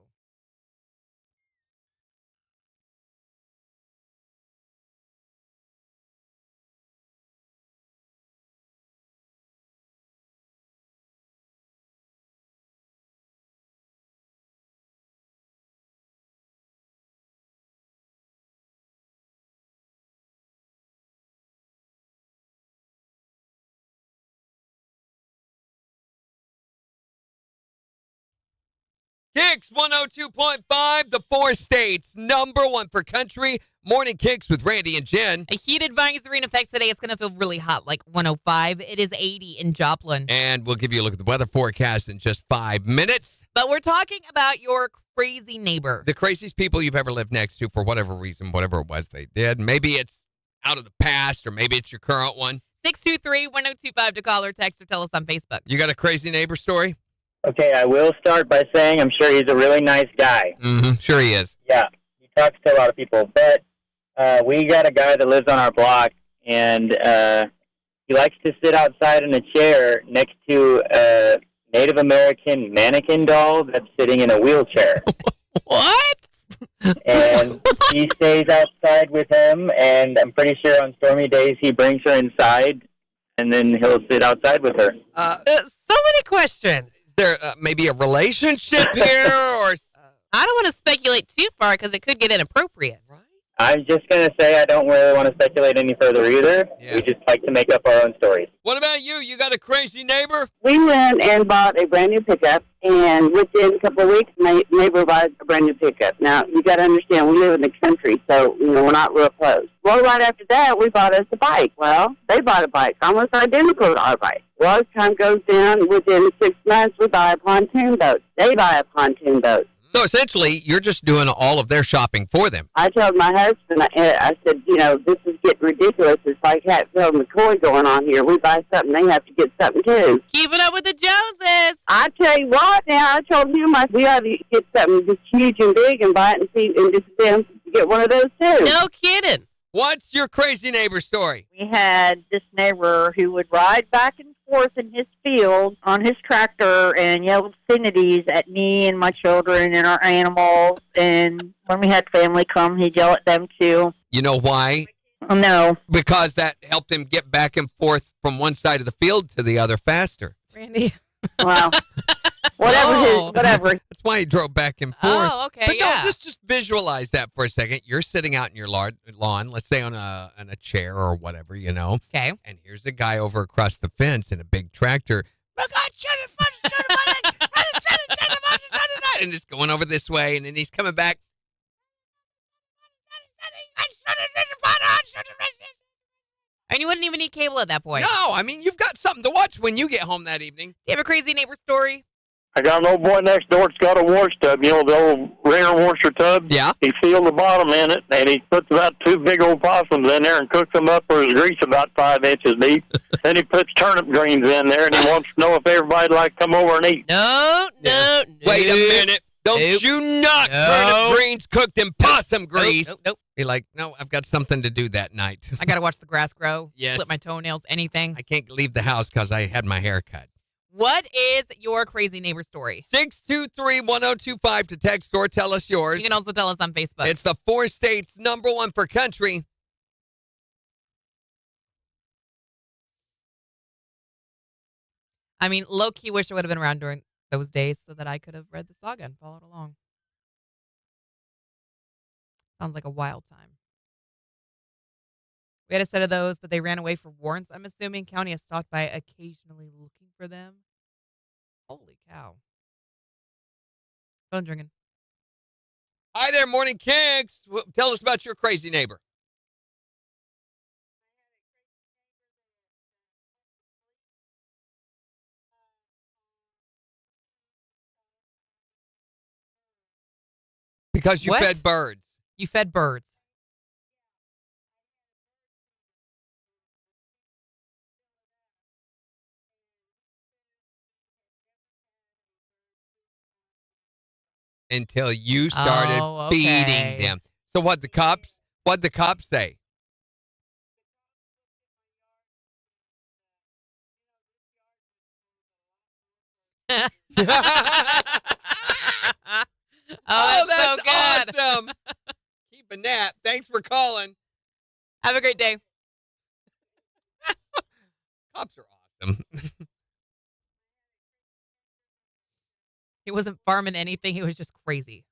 KIX 102.5, the 4 states, number 1 for country. Morning KIX with Randy and Jen. A heat advisory in effect today. It's going to feel really hot, like 105. It is 80 in Joplin. And we'll give you a look at the weather forecast in just 5 minutes. But we're talking about your crazy neighbor. The craziest people you've ever lived next to for whatever reason, whatever it was they did. Maybe it's out of the past or maybe it's your current one. 623-1025 to call or text or tell us on Facebook. You got a crazy neighbor story? Okay, I will start by saying I'm sure he's a really nice guy. Mm-hmm. Sure he is. Yeah, he talks to a lot of people. But we got a guy that lives on our block, and he likes to sit outside in a chair next to a Native American mannequin doll that's sitting in a wheelchair. What? And he stays outside with him, and I'm pretty sure on stormy days he brings her inside, and then he'll sit outside with her. So many questions. There maybe a relationship here or... I don't want to speculate too far because it could get inappropriate. Right? I'm just going to say I don't really want to speculate any further either. Yeah. We just like to make up our own stories. What about you? You got a crazy neighbor? We went and bought a brand new pickup, and within a couple of weeks, my neighbor bought a brand new pickup. Now, you got to understand, we live in the country, so, we're not real close. Well, right after that, we bought us a bike. Well, they bought a bike, almost identical to our bike. Well, as time goes down, within 6 months, we buy a pontoon boat. They buy a pontoon boat. So essentially, you're just doing all of their shopping for them. I told my husband, I said, this is getting ridiculous. It's like Hatfield McCoy going on here. We buy something, they have to get something too. Keeping up with the Joneses. I tell you what, now I told him we ought to get something just huge and big and buy it and see and just then get one of those too. No kidding. What's your crazy neighbor story? We had this neighbor who would ride back and forth in his field on his tractor and yell obscenities at me and my children and our animals. And when we had family come, he'd yell at them too. You know why? No. Because that helped him get back and forth from one side of the field to the other faster. Randy. Wow. Whatever. That's why he drove back and forth. Oh, okay, But yeah. no, just visualize that for a second. You're sitting out in your lawn, let's say on a chair or whatever, Okay. and here's a guy over across the fence in a big tractor. And it's going over this way, and then he's coming back. And you wouldn't even need cable at that point. No, I mean, you've got something to watch when you get home that evening. Do you have a crazy neighbor story? I got an old boy next door that's got a wash tub, the old ringer washer tub. Yeah. He sealed the bottom in it, and he puts about 2 big old possums in there and cooks them up for his grease about 5 inches deep. Then he puts turnip greens in there, and he wants to know if everybody'd like to come over and eat. No. Wait a minute. Don't you not turnip greens cooked in possum grease. Nope. Be like, no, I've got something to do that night. I got to watch the grass grow. Yes. Flip my toenails, anything. I can't leave the house because I had my hair cut. What is your crazy neighbor story? 623-1025 to text or tell us yours. You can also tell us on Facebook. It's the 4 states #1 for country. I mean, low-key wish I would have been around during those days so that I could have read the saga and followed along. Sounds like a wild time. We had a set of those, but they ran away for warrants. I'm assuming county has stopped by occasionally looking for them. Holy cow. Phone ringing. Hi there, Morning Kicks. Tell us about your crazy neighbor. Because you What? fed birds. You fed birds. Until you started Oh, okay. feeding them. So what'd the cops say? Oh, that's that's so good. awesome. Keeping that. Thanks for calling. Have a great day. Cops are awesome. He wasn't farming anything. He was just crazy.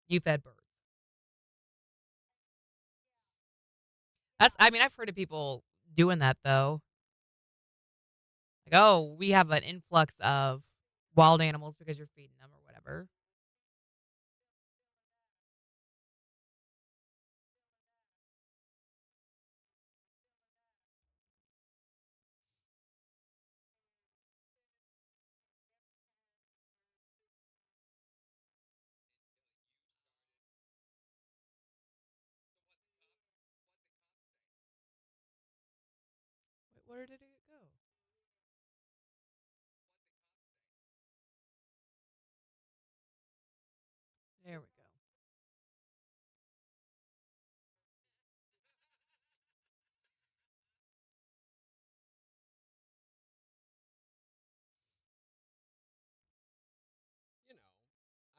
You fed birds. I've heard of people doing that though. Like, oh, we have an influx of wild animals because you're feeding them or whatever. Wait, where did it go? There we go.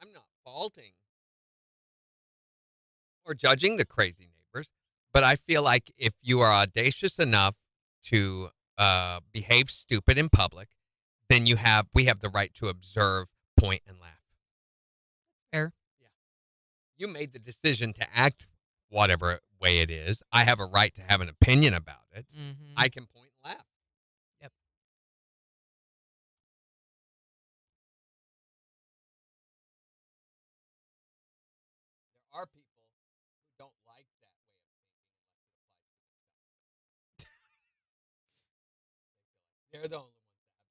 I'm not faulting or judging the crazy neighbors, But I feel like if you are audacious enough to behave stupid in public, then we have the right to observe, point, and laugh. Fair. Yeah. You made the decision to act whatever way it is. I have a right to have an opinion about it. Mm-hmm. I can point and laugh. Yep. There are people who don't like that way of thinking. They're the only ones that have the right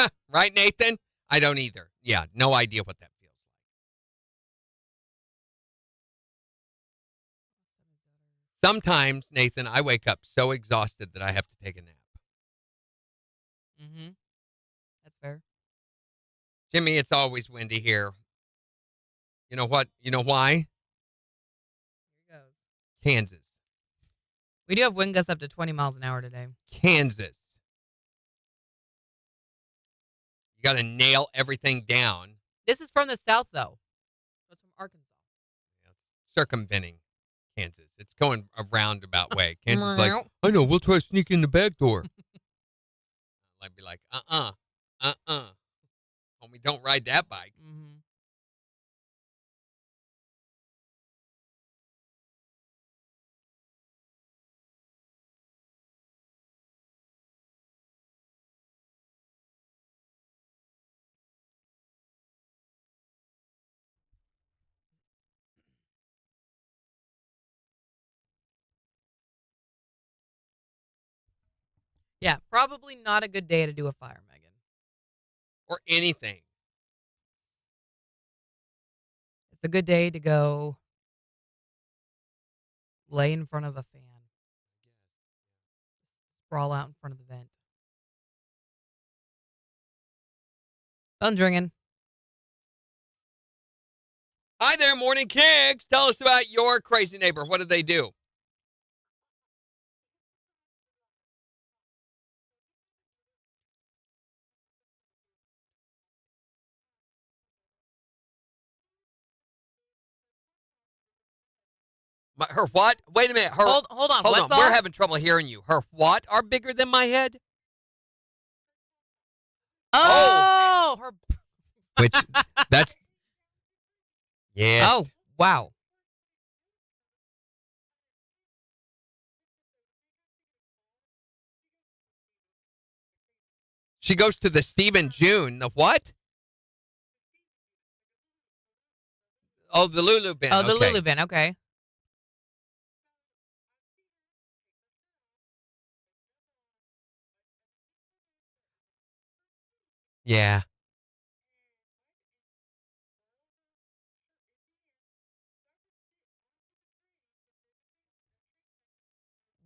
to. Right, Nathan? I don't either. Yeah, no idea what that feels like. Sometimes, Nathan, I wake up so exhausted that I have to take a nap. Mm-hmm. That's fair. Jimmy, it's always windy here. You know what? You know why? Here he goes. Kansas. We do have wind gusts up to 20 miles an hour today. Kansas. You got to nail everything down. This is from the south, though. It's from Arkansas. It's circumventing Kansas. It's going a roundabout way. Kansas is like, I know, we'll try to sneak in the back door. I'd be like, Homie, don't ride that bike. Mm-hmm. Yeah, probably not a good day to do a fire, Megan. Or anything. It's a good day to go lay in front of a fan. Sprawl out in front of the vent. Phone's ringing. Hi there, Morning KIX. Tell us about your crazy neighbor. What did they do? Her what? Wait a minute. Hold on. Hold What's on. off? We're having trouble hearing you. Her what are bigger than my head? Oh, her. Which, that's. Yeah. Oh, wow. She goes to the Stephen June. The what? Oh, the Lulu bin. Oh, the okay. Lulu bin. Okay. Yeah.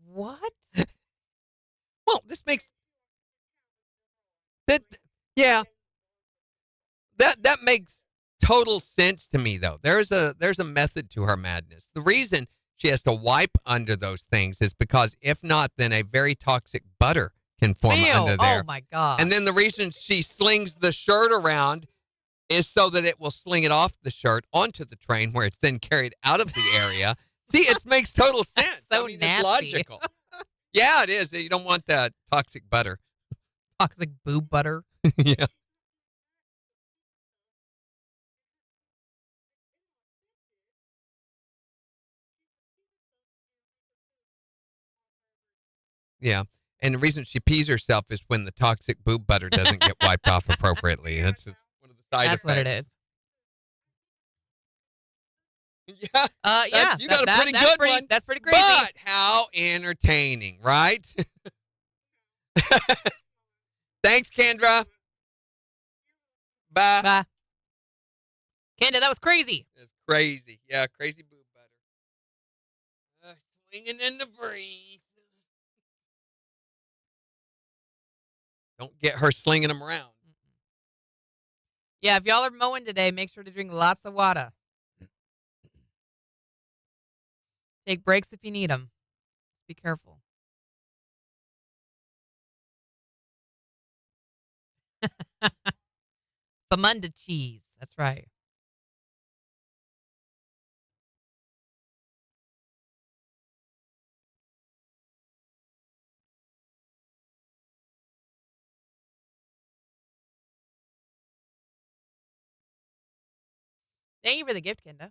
What? Well, this makes that. Yeah. That makes total sense to me, though. There's a method to her madness. The reason she has to wipe under those things is because if not, then a very toxic butter can form Ew. under there. Oh my god. And then the reason she slings the shirt around is so that it will sling it off the shirt onto the train where it's then carried out of the area. See, it makes total sense. So I mean, nasty. It's logical. Yeah, it is. You don't want that toxic butter. Toxic boob butter. Yeah. Yeah. And the reason she pees herself is when the toxic boob butter doesn't get wiped off appropriately. That's one of the side That's effects. what it is. Yeah. Yeah. You got a pretty good one. That's pretty crazy. But how entertaining, right? Thanks, Kendra. Bye. Bye. Kenda, that was crazy. It's crazy. Yeah, crazy boob butter. Swinging in the breeze. Don't get her slinging them around. Yeah, if y'all are mowing today, make sure to drink lots of water. Take breaks if you need them. Be careful. Famunda cheese. That's right. Thank you for the gift, Kenda.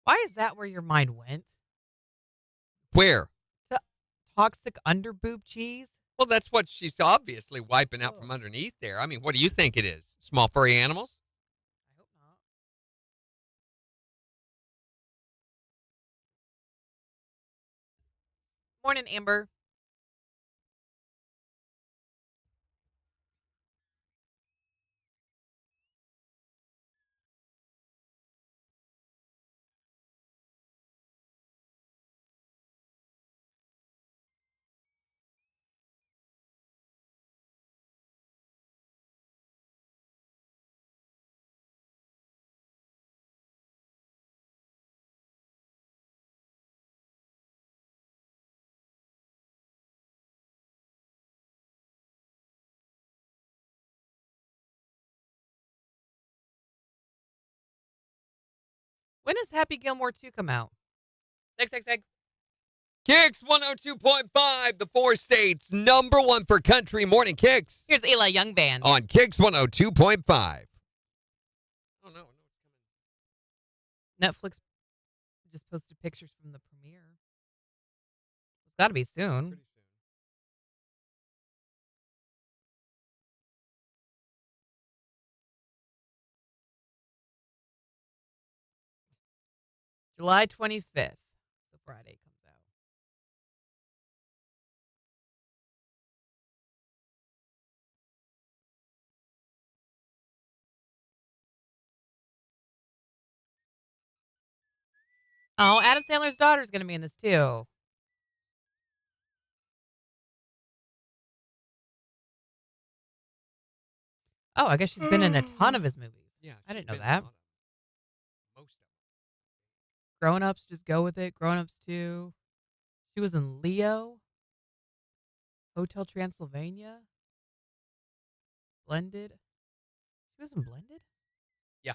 Why is that where your mind went? Where? To toxic underboob cheese? Well, that's what she's obviously wiping out from underneath there. I mean, what do you think it is? Small furry animals? I hope not. Morning, Amber. When does Happy Gilmore 2 come out? Egg. KIX 102.5, the 4 states, #1 for country morning KIX. Here's Eli Young Band. On KIX 102.5. Oh, no. Netflix just posted pictures from the premiere. It's got to be soon. Pretty soon. July 25th. So Friday comes out. Oh, Adam Sandler's daughter is going to be in this too. Oh, I guess she's been in a ton of his movies. Yeah, I didn't know she's been in that. a lot of them. Most of them. Grown Ups, just go with it. Grown Ups 2. She was in Leo. Hotel Transylvania. Blended. She was in Blended? Yeah.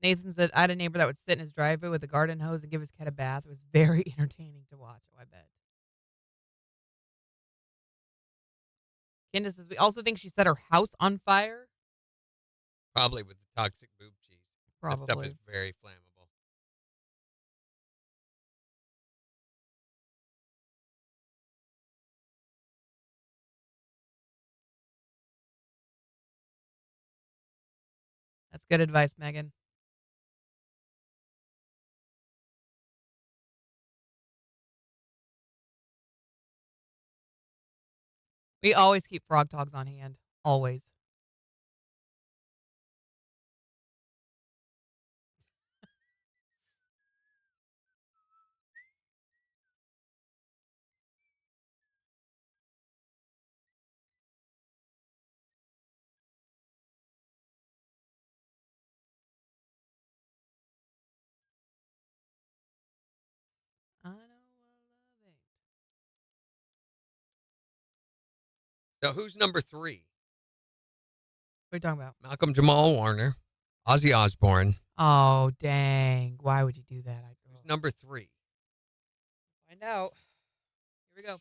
Nathan said, I had a neighbor that would sit in his driveway with a garden hose and give his cat a bath. It was very entertaining to watch. Oh, I bet. Candace says, we also think she set her house on fire. Probably with the toxic boob cheese. That stuff Probably. is very flammable. That's good advice, Megan. We always keep frog togs on hand. Always. I know what love ain't. So who's number 3? What are you talking about? Malcolm Jamal Warner, Ozzy Osbourne. Oh, dang. Why would you do that? Who's number 3? Find out. we go.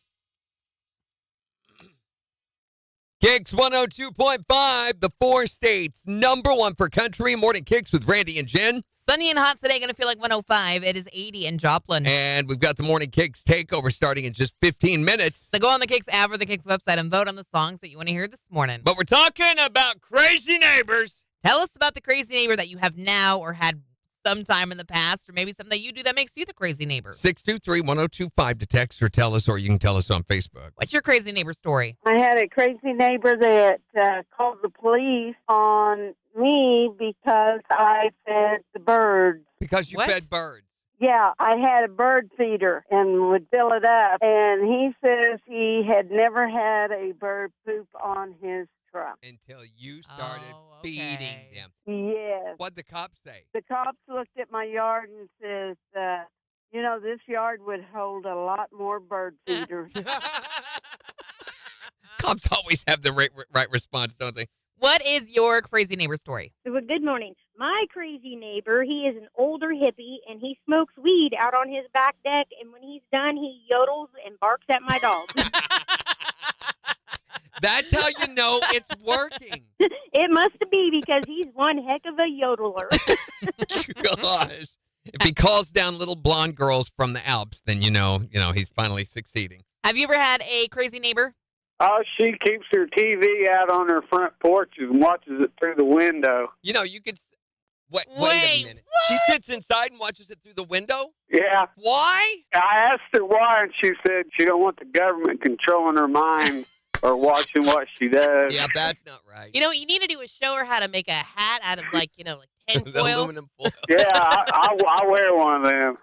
KIX 102.5, the 4 states, #1 for country. Morning KIX with Randy and Jen. Sunny and hot today. Going to feel like 105. It is 80 in Joplin. And we've got the Morning KIX takeover starting in just 15 minutes. So go on the KIX app or the KIX website and vote on the songs that you want to hear this morning. But we're talking about crazy neighbors. Tell us about the crazy neighbor that you have now or had sometime in the past, or maybe something that you do that makes you the crazy neighbor. 623-1025 to text or tell us, or you can tell us on Facebook. What's your crazy neighbor story? I had a crazy neighbor that called the police on me because I fed the birds. Because you What? fed birds. Yeah, I had a bird feeder and would fill it up. And he says he had never had a bird poop on his truck. Until you started Oh, feeding okay. them. Yes. What'd the cops say? The cops looked at my yard and says, this yard would hold a lot more bird feeders. Cops always have the right response, don't they? What is your crazy neighbor story? Well, good morning. My crazy neighbor, he is an older hippie, and he smokes weed out on his back deck, and when he's done, he yodels and barks at my dog. That's how you know it's working. It must be because he's one heck of a yodeler. Gosh. If he calls down little blonde girls from the Alps, then you know he's finally succeeding. Have you ever had a crazy neighbor? Oh, she keeps her TV out on her front porch and watches it through the window. You know, you could... Wait a Wait, minute. She sits inside and watches it through the window? Yeah. Why? I asked her why, and she said she don't want the government controlling her mind or watching what she does. Yeah, that's not right. You know what you need to do is show her how to make a hat out of like the tinfoil. aluminum foil. Yeah, I wear one of them.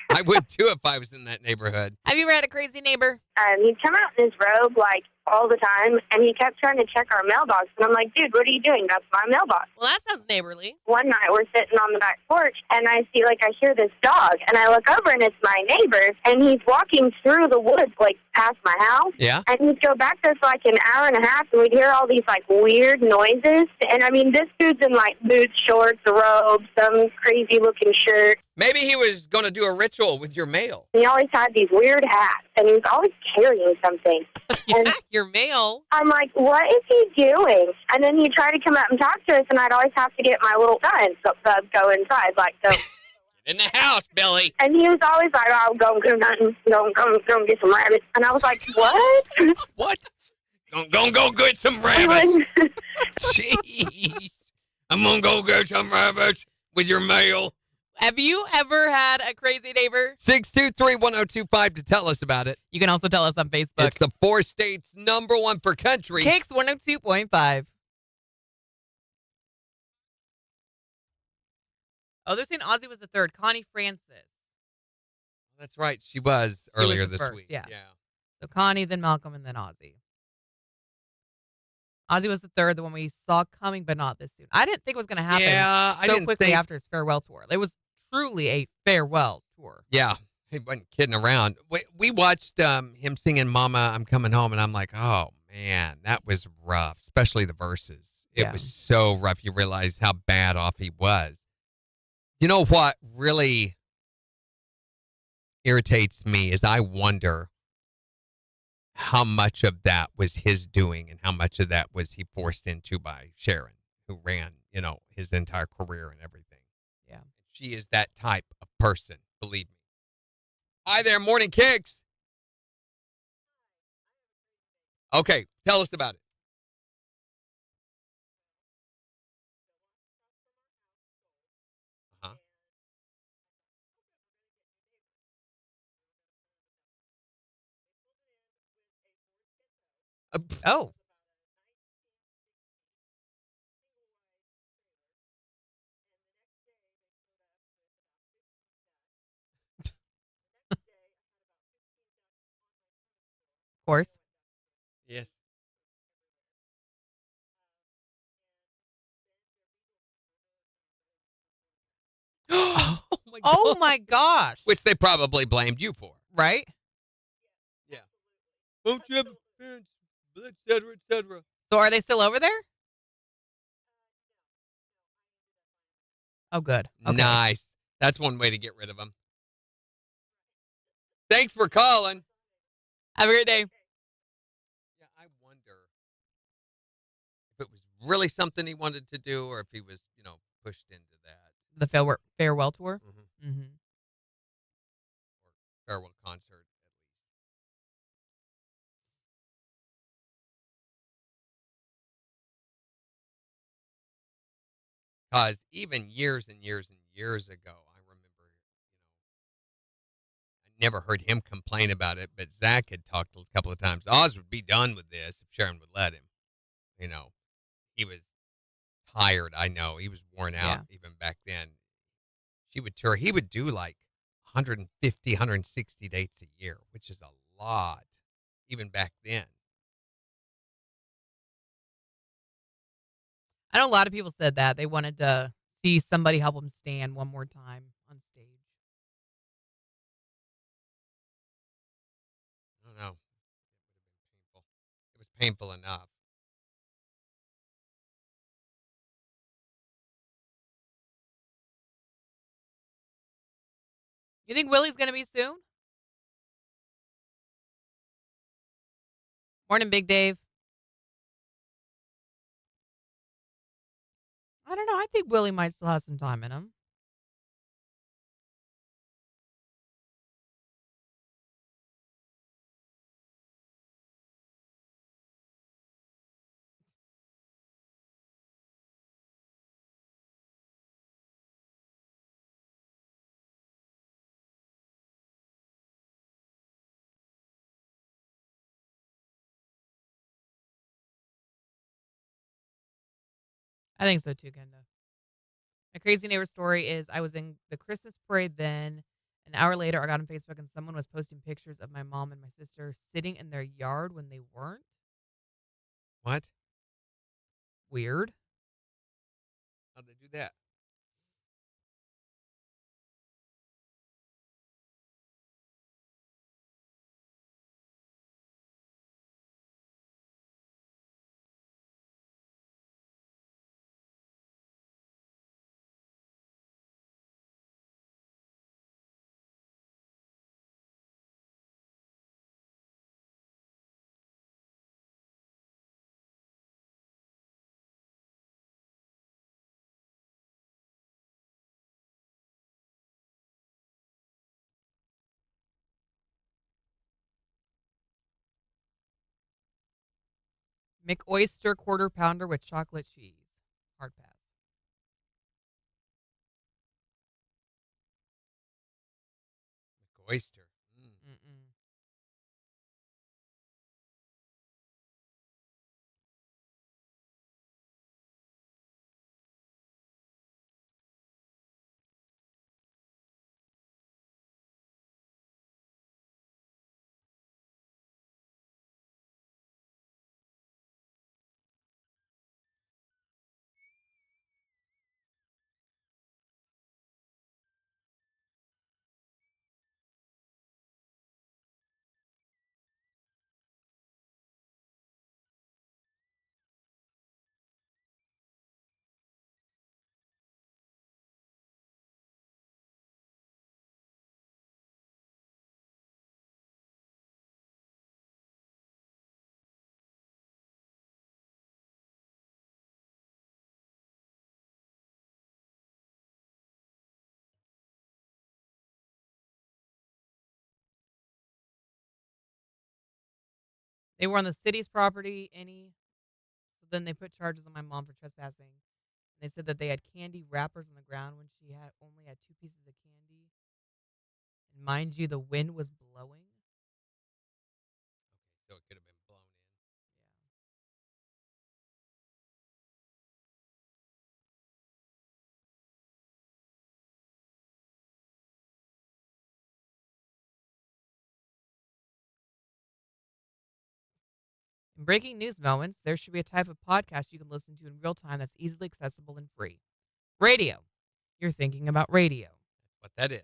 I would too if I was in that neighborhood. Have you ever had a crazy neighbor? He'd come out in his robe, like, all the time, and he kept trying to check our mailbox. And I'm like, dude, what are you doing? That's my mailbox. Well, that sounds neighborly. One night, we're sitting on the back porch, and I see, I hear this dog, and I look over, and it's my neighbor, and he's walking through the woods, past my house. Yeah? And he'd go back there for, an hour and a half, and we'd hear all these, weird noises. And, this dude's in, boots, shorts, a robe, some crazy-looking shirt. Maybe he was going to do a ritual with your mail. He always had these weird hats, and he was always carrying something. Yeah, your mail. I'm like, what is he doing? And then he'd try to come up and talk to us, and I'd always have to get my little gun to go inside, go. In the house, Billy. And he was always like, oh, go nothing. Go get some rabbits. And I was like, what? What? Go get some rabbits. Jeez. I'm going to go get some rabbits with your mail. Have you ever had a crazy neighbor? 623-1025 to tell us about it. You can also tell us on Facebook. It's the 4 states #1 for country. KIX 102.5. Oh, they're saying Ozzy was the third. Connie Francis. That's right. She was earlier the this first, week. yeah. So Connie, then Malcolm, and then Ozzy. Ozzy was the third, the one we saw coming, but not this soon. I didn't think it was going to happen I so didn't quickly think... after his farewell tour. It was truly a farewell tour. Yeah. He wasn't kidding around. We watched him singing Mama, I'm Coming Home, and I'm like, oh, man, that was rough, especially the verses. It was so rough. You realize how bad off he was. You know what really irritates me is I wonder how much of that was his doing and how much of that was he forced into by Sharon, who ran, his entire career and everything. Yeah. She is that type of person, believe me. Hi there, Morning KIX. Okay, tell us about it. Uh-huh. Oh. Of course. Yes. Oh my God. Oh my gosh. Which they probably blamed you for. Right? Yeah. Don't you have a fence, et cetera, et cetera. So are they still over there? Oh, good. Okay. Nice. That's one way to get rid of them. Thanks for calling. Have a great day. Yeah, I wonder if it was really something he wanted to do or if he was, pushed into that. The farewell tour. Mm-hmm. Mm-hmm. Or farewell concert, at least. Because even years and years and years ago, I remember, I never heard him complain about it, but Zach had talked a couple of times. Oz would be done with this if Sharon would let him. You know, he was tired. I know he was worn out Yeah. even back then. She would tour. He would do like 150, 160 dates a year, which is a lot, even back then. I know a lot of people said that they wanted to see somebody help them stand one more time on stage. I don't know. It would have been painful. It was painful enough. You think Willie's gonna be soon? Morning, Big Dave. I don't know. I think Willie might still have some time in him. I think so too, Kenda. My crazy neighbor story is I was in the Christmas parade then. An hour later, I got on Facebook and someone was posting pictures of my mom and my sister sitting in their yard when they weren't. What? Weird. How'd they do that? McOyster quarter pounder with chocolate cheese. Hard pass. Oyster. Mm-mm. They were on the city's property. So then they put charges on my mom for trespassing. They said that they had candy wrappers on the ground when she had only had 2 pieces of candy. And mind you, the wind was blowing. So it could have been blown in. In breaking news moments, there should be a type of podcast you can listen to in real time that's easily accessible and free. Radio. You're thinking about radio. What that is.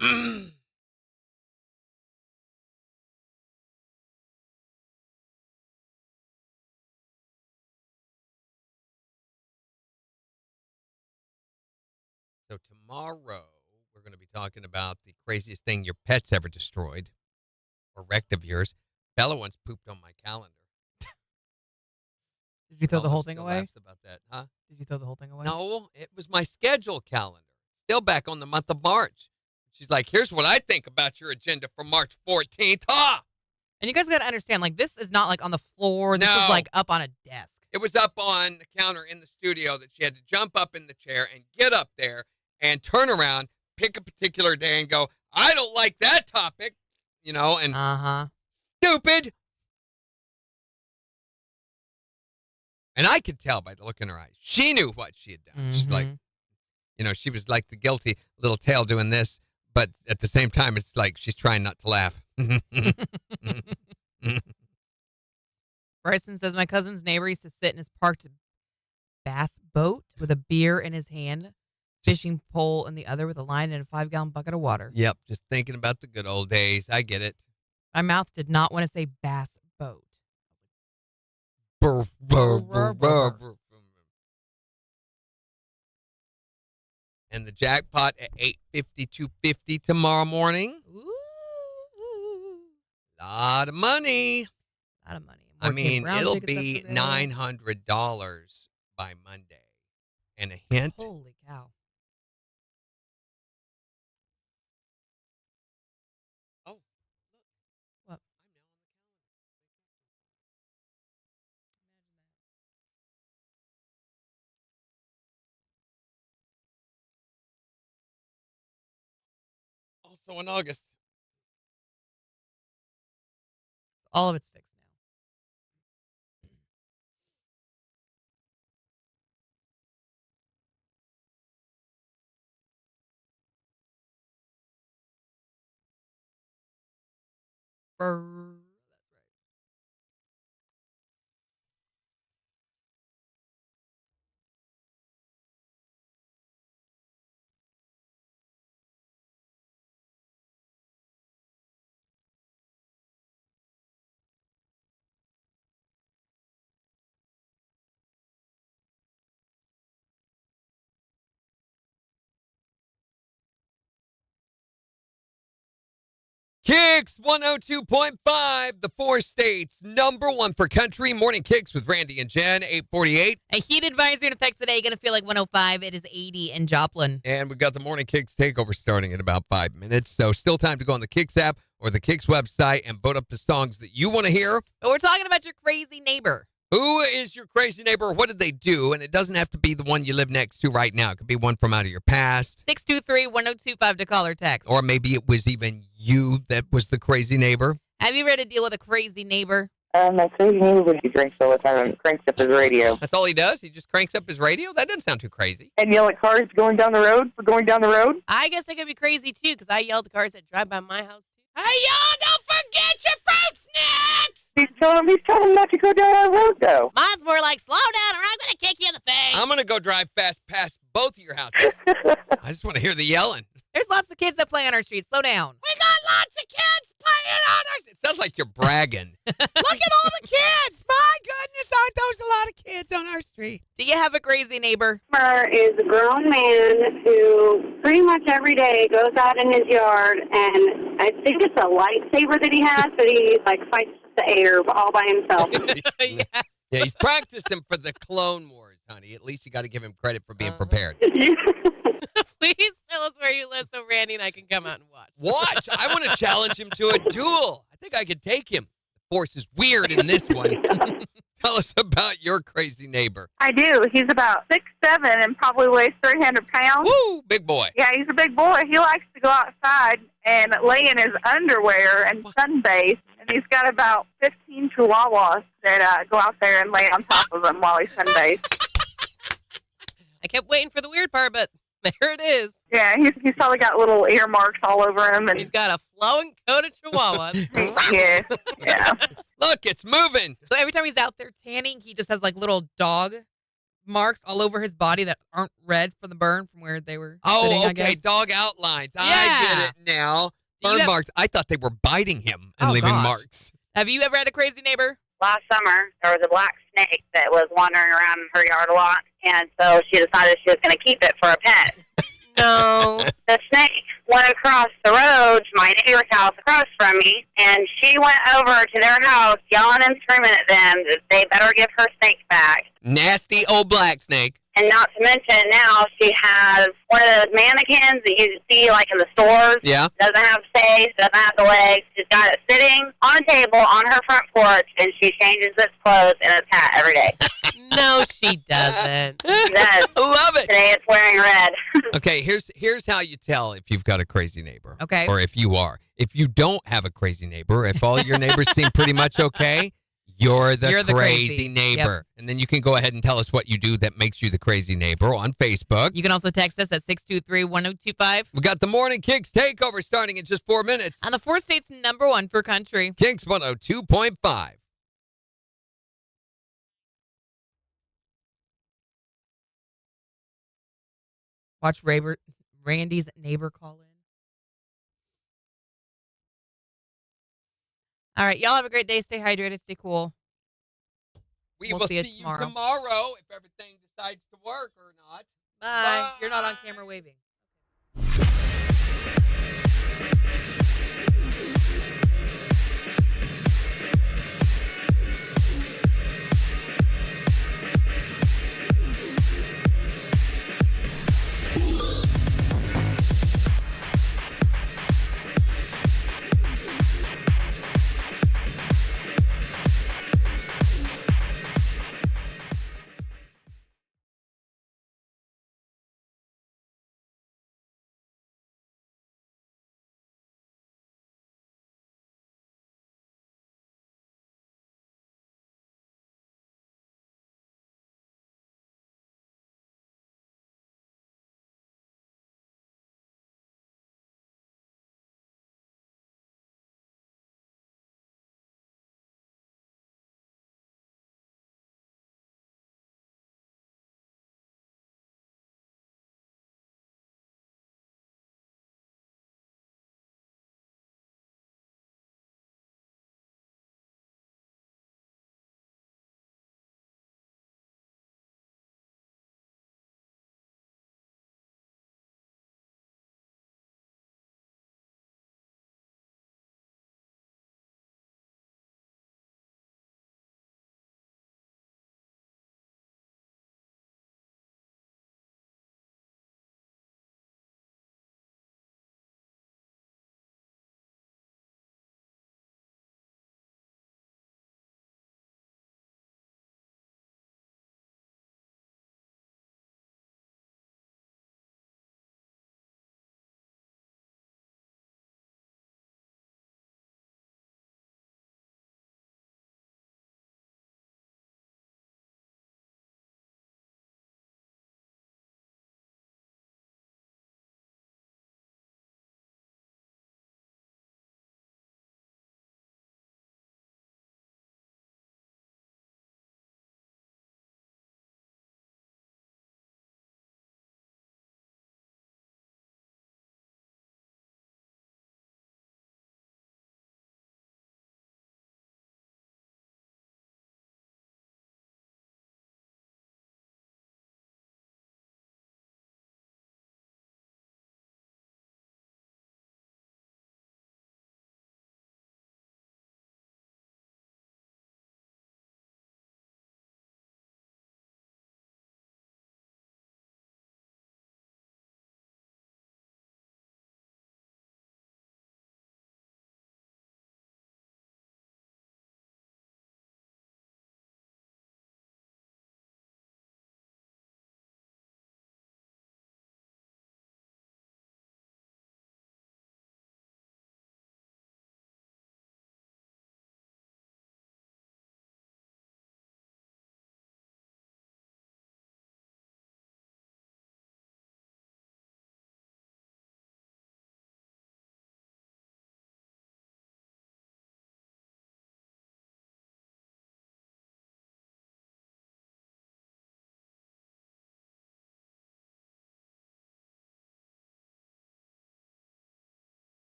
So tomorrow we're going to be talking about the craziest thing your pet's ever destroyed or wrecked of yours. Bella once pooped on my calendar. Did you throw the Bella whole thing still away? laughs about that, huh? Did you throw the whole thing away? No, it was my schedule calendar. Still back on the month of March. She's like, here's what I think about your agenda for March 14th. Ha! And you guys got to understand, like, this is not like on the floor. This No. is like up on a desk. It was up on the counter in the studio that she had to jump up in the chair and get up there and turn around, pick a particular day and go, I don't like that topic, and stupid. And I could tell by the look in her eyes. She knew what she had done. She's like, she was like the guilty little tail doing this, but at the same time, it's like she's trying not to laugh. Bryson says, my cousin's neighbor used to sit in his parked bass boat with a beer in his hand, fishing pole in the other with a line and a 5-gallon bucket of water. Yep, just thinking about the good old days. I get it. My mouth did not want to say bass boat. Burr, burr, burr, burr, burr. And the jackpot at 8:52.50 tomorrow morning. Ooh. Lot of money. A lot of money. I mean, Brown it'll tickets be up for sale. $900 by Monday. And a hint. Holy cow. Oh, What? also in August. All of it's fixed now. Brr. KIX 102.5, the 4 states, #1 for country. Morning KIX with Randy and Jen, 8:48. A heat advisory in effect today. Going to feel like 105. It is 80 in Joplin. And we've got the morning KIX takeover starting in about 5 minutes. So still time to go on the KIX app or the KIX website and vote up the songs that you want to hear. But we're talking about your crazy neighbor. Who is your crazy neighbor? What did they do? And it doesn't have to be the one you live next to right now. It could be one from out of your past. 623-1025 to call or text. Or maybe it was even you that was the crazy neighbor. Have you ever had to deal with a crazy neighbor? My crazy neighbor when he drinks all the time and cranks up his radio. That's all he does? He just cranks up his radio? That doesn't sound too crazy. And yell at cars going down the road for going down the road. I guess I could be crazy, too, because I yell at the cars that drive by my house, too. Hey, y'all, don't forget your fruit snacks! He's telling him not to go down our road, though. Mine's more like, slow down or I'm going to kick you in the face. I'm going to go drive fast past both of your houses. I just want to hear the yelling. There's lots of kids that play on our street. Slow down. We got lots of kids playing on our... It sounds like you're bragging. Look at all the kids. My goodness, aren't those a lot of kids on our street? Do you have a crazy neighbor? Is a grown man who pretty much every day goes out in his yard, and I think it's a lightsaber that he has, but he fights the air all by himself. Yes. Yeah, he's practicing for the Clone Wars, honey. At least you got to give him credit for being prepared. Please tell us where you live so Randy and I can come out and watch. Watch. I want to challenge him to a duel. I think I could take him. The force is weird in this one. Tell us about your crazy neighbor. I do. He's about 6'7" and probably weighs 300 pounds. Woo, big boy. Yeah, he's a big boy. He likes to go outside and lay in his underwear and sunbathe. And he's got about 15 chihuahuas that go out there and lay on top of him while he sunbathes. I kept waiting for the weird part, but there it is. Yeah, he's probably got little earmarks all over him. And He's got a flowing coat of chihuahuas. yeah. Look, it's moving. So every time he's out there tanning, he just has like little dog marks all over his body that aren't red from the burn from where they were sitting, Oh, I okay. guess. Dog outlines. Yeah. I get it now. Do you Burn have- marks. I thought they were biting him and Oh, leaving gosh. marks. Have you ever had a crazy neighbor? Last summer, there was a black snake that was wandering around her yard a lot, and so she decided she was going to keep it for a pet. No. The snake went across the road to my neighbor's house across from me, and she went over to their house yelling and screaming at them that they better give her snake back. Nasty old black snake. And not to mention, now she has one of those mannequins that you see like in the stores. Yeah. Doesn't have face, doesn't have the legs. She's got it sitting on a table on her front porch, and she changes its clothes and its hat every day. No, she doesn't. She does. I love it. Today it's wearing red. Okay, here's how you tell if you've got a crazy neighbor. Okay. Or if you are. If you don't have a crazy neighbor, if all your neighbors seem pretty much okay, you're the crazy crazy. neighbor. And then you can go ahead and tell us what you do that makes you the crazy neighbor on Facebook. You can also text us at 623-1025. We got the Morning Kicks Takeover starting in just 4 minutes. On the 4 states #1 for country. Kicks 102.5. Watch Randy's neighbor call in. All right, y'all have a great day. Stay hydrated. Stay cool. We We'll will see see you you tomorrow. tomorrow if everything decides to work or not. Bye. You're not on camera waving.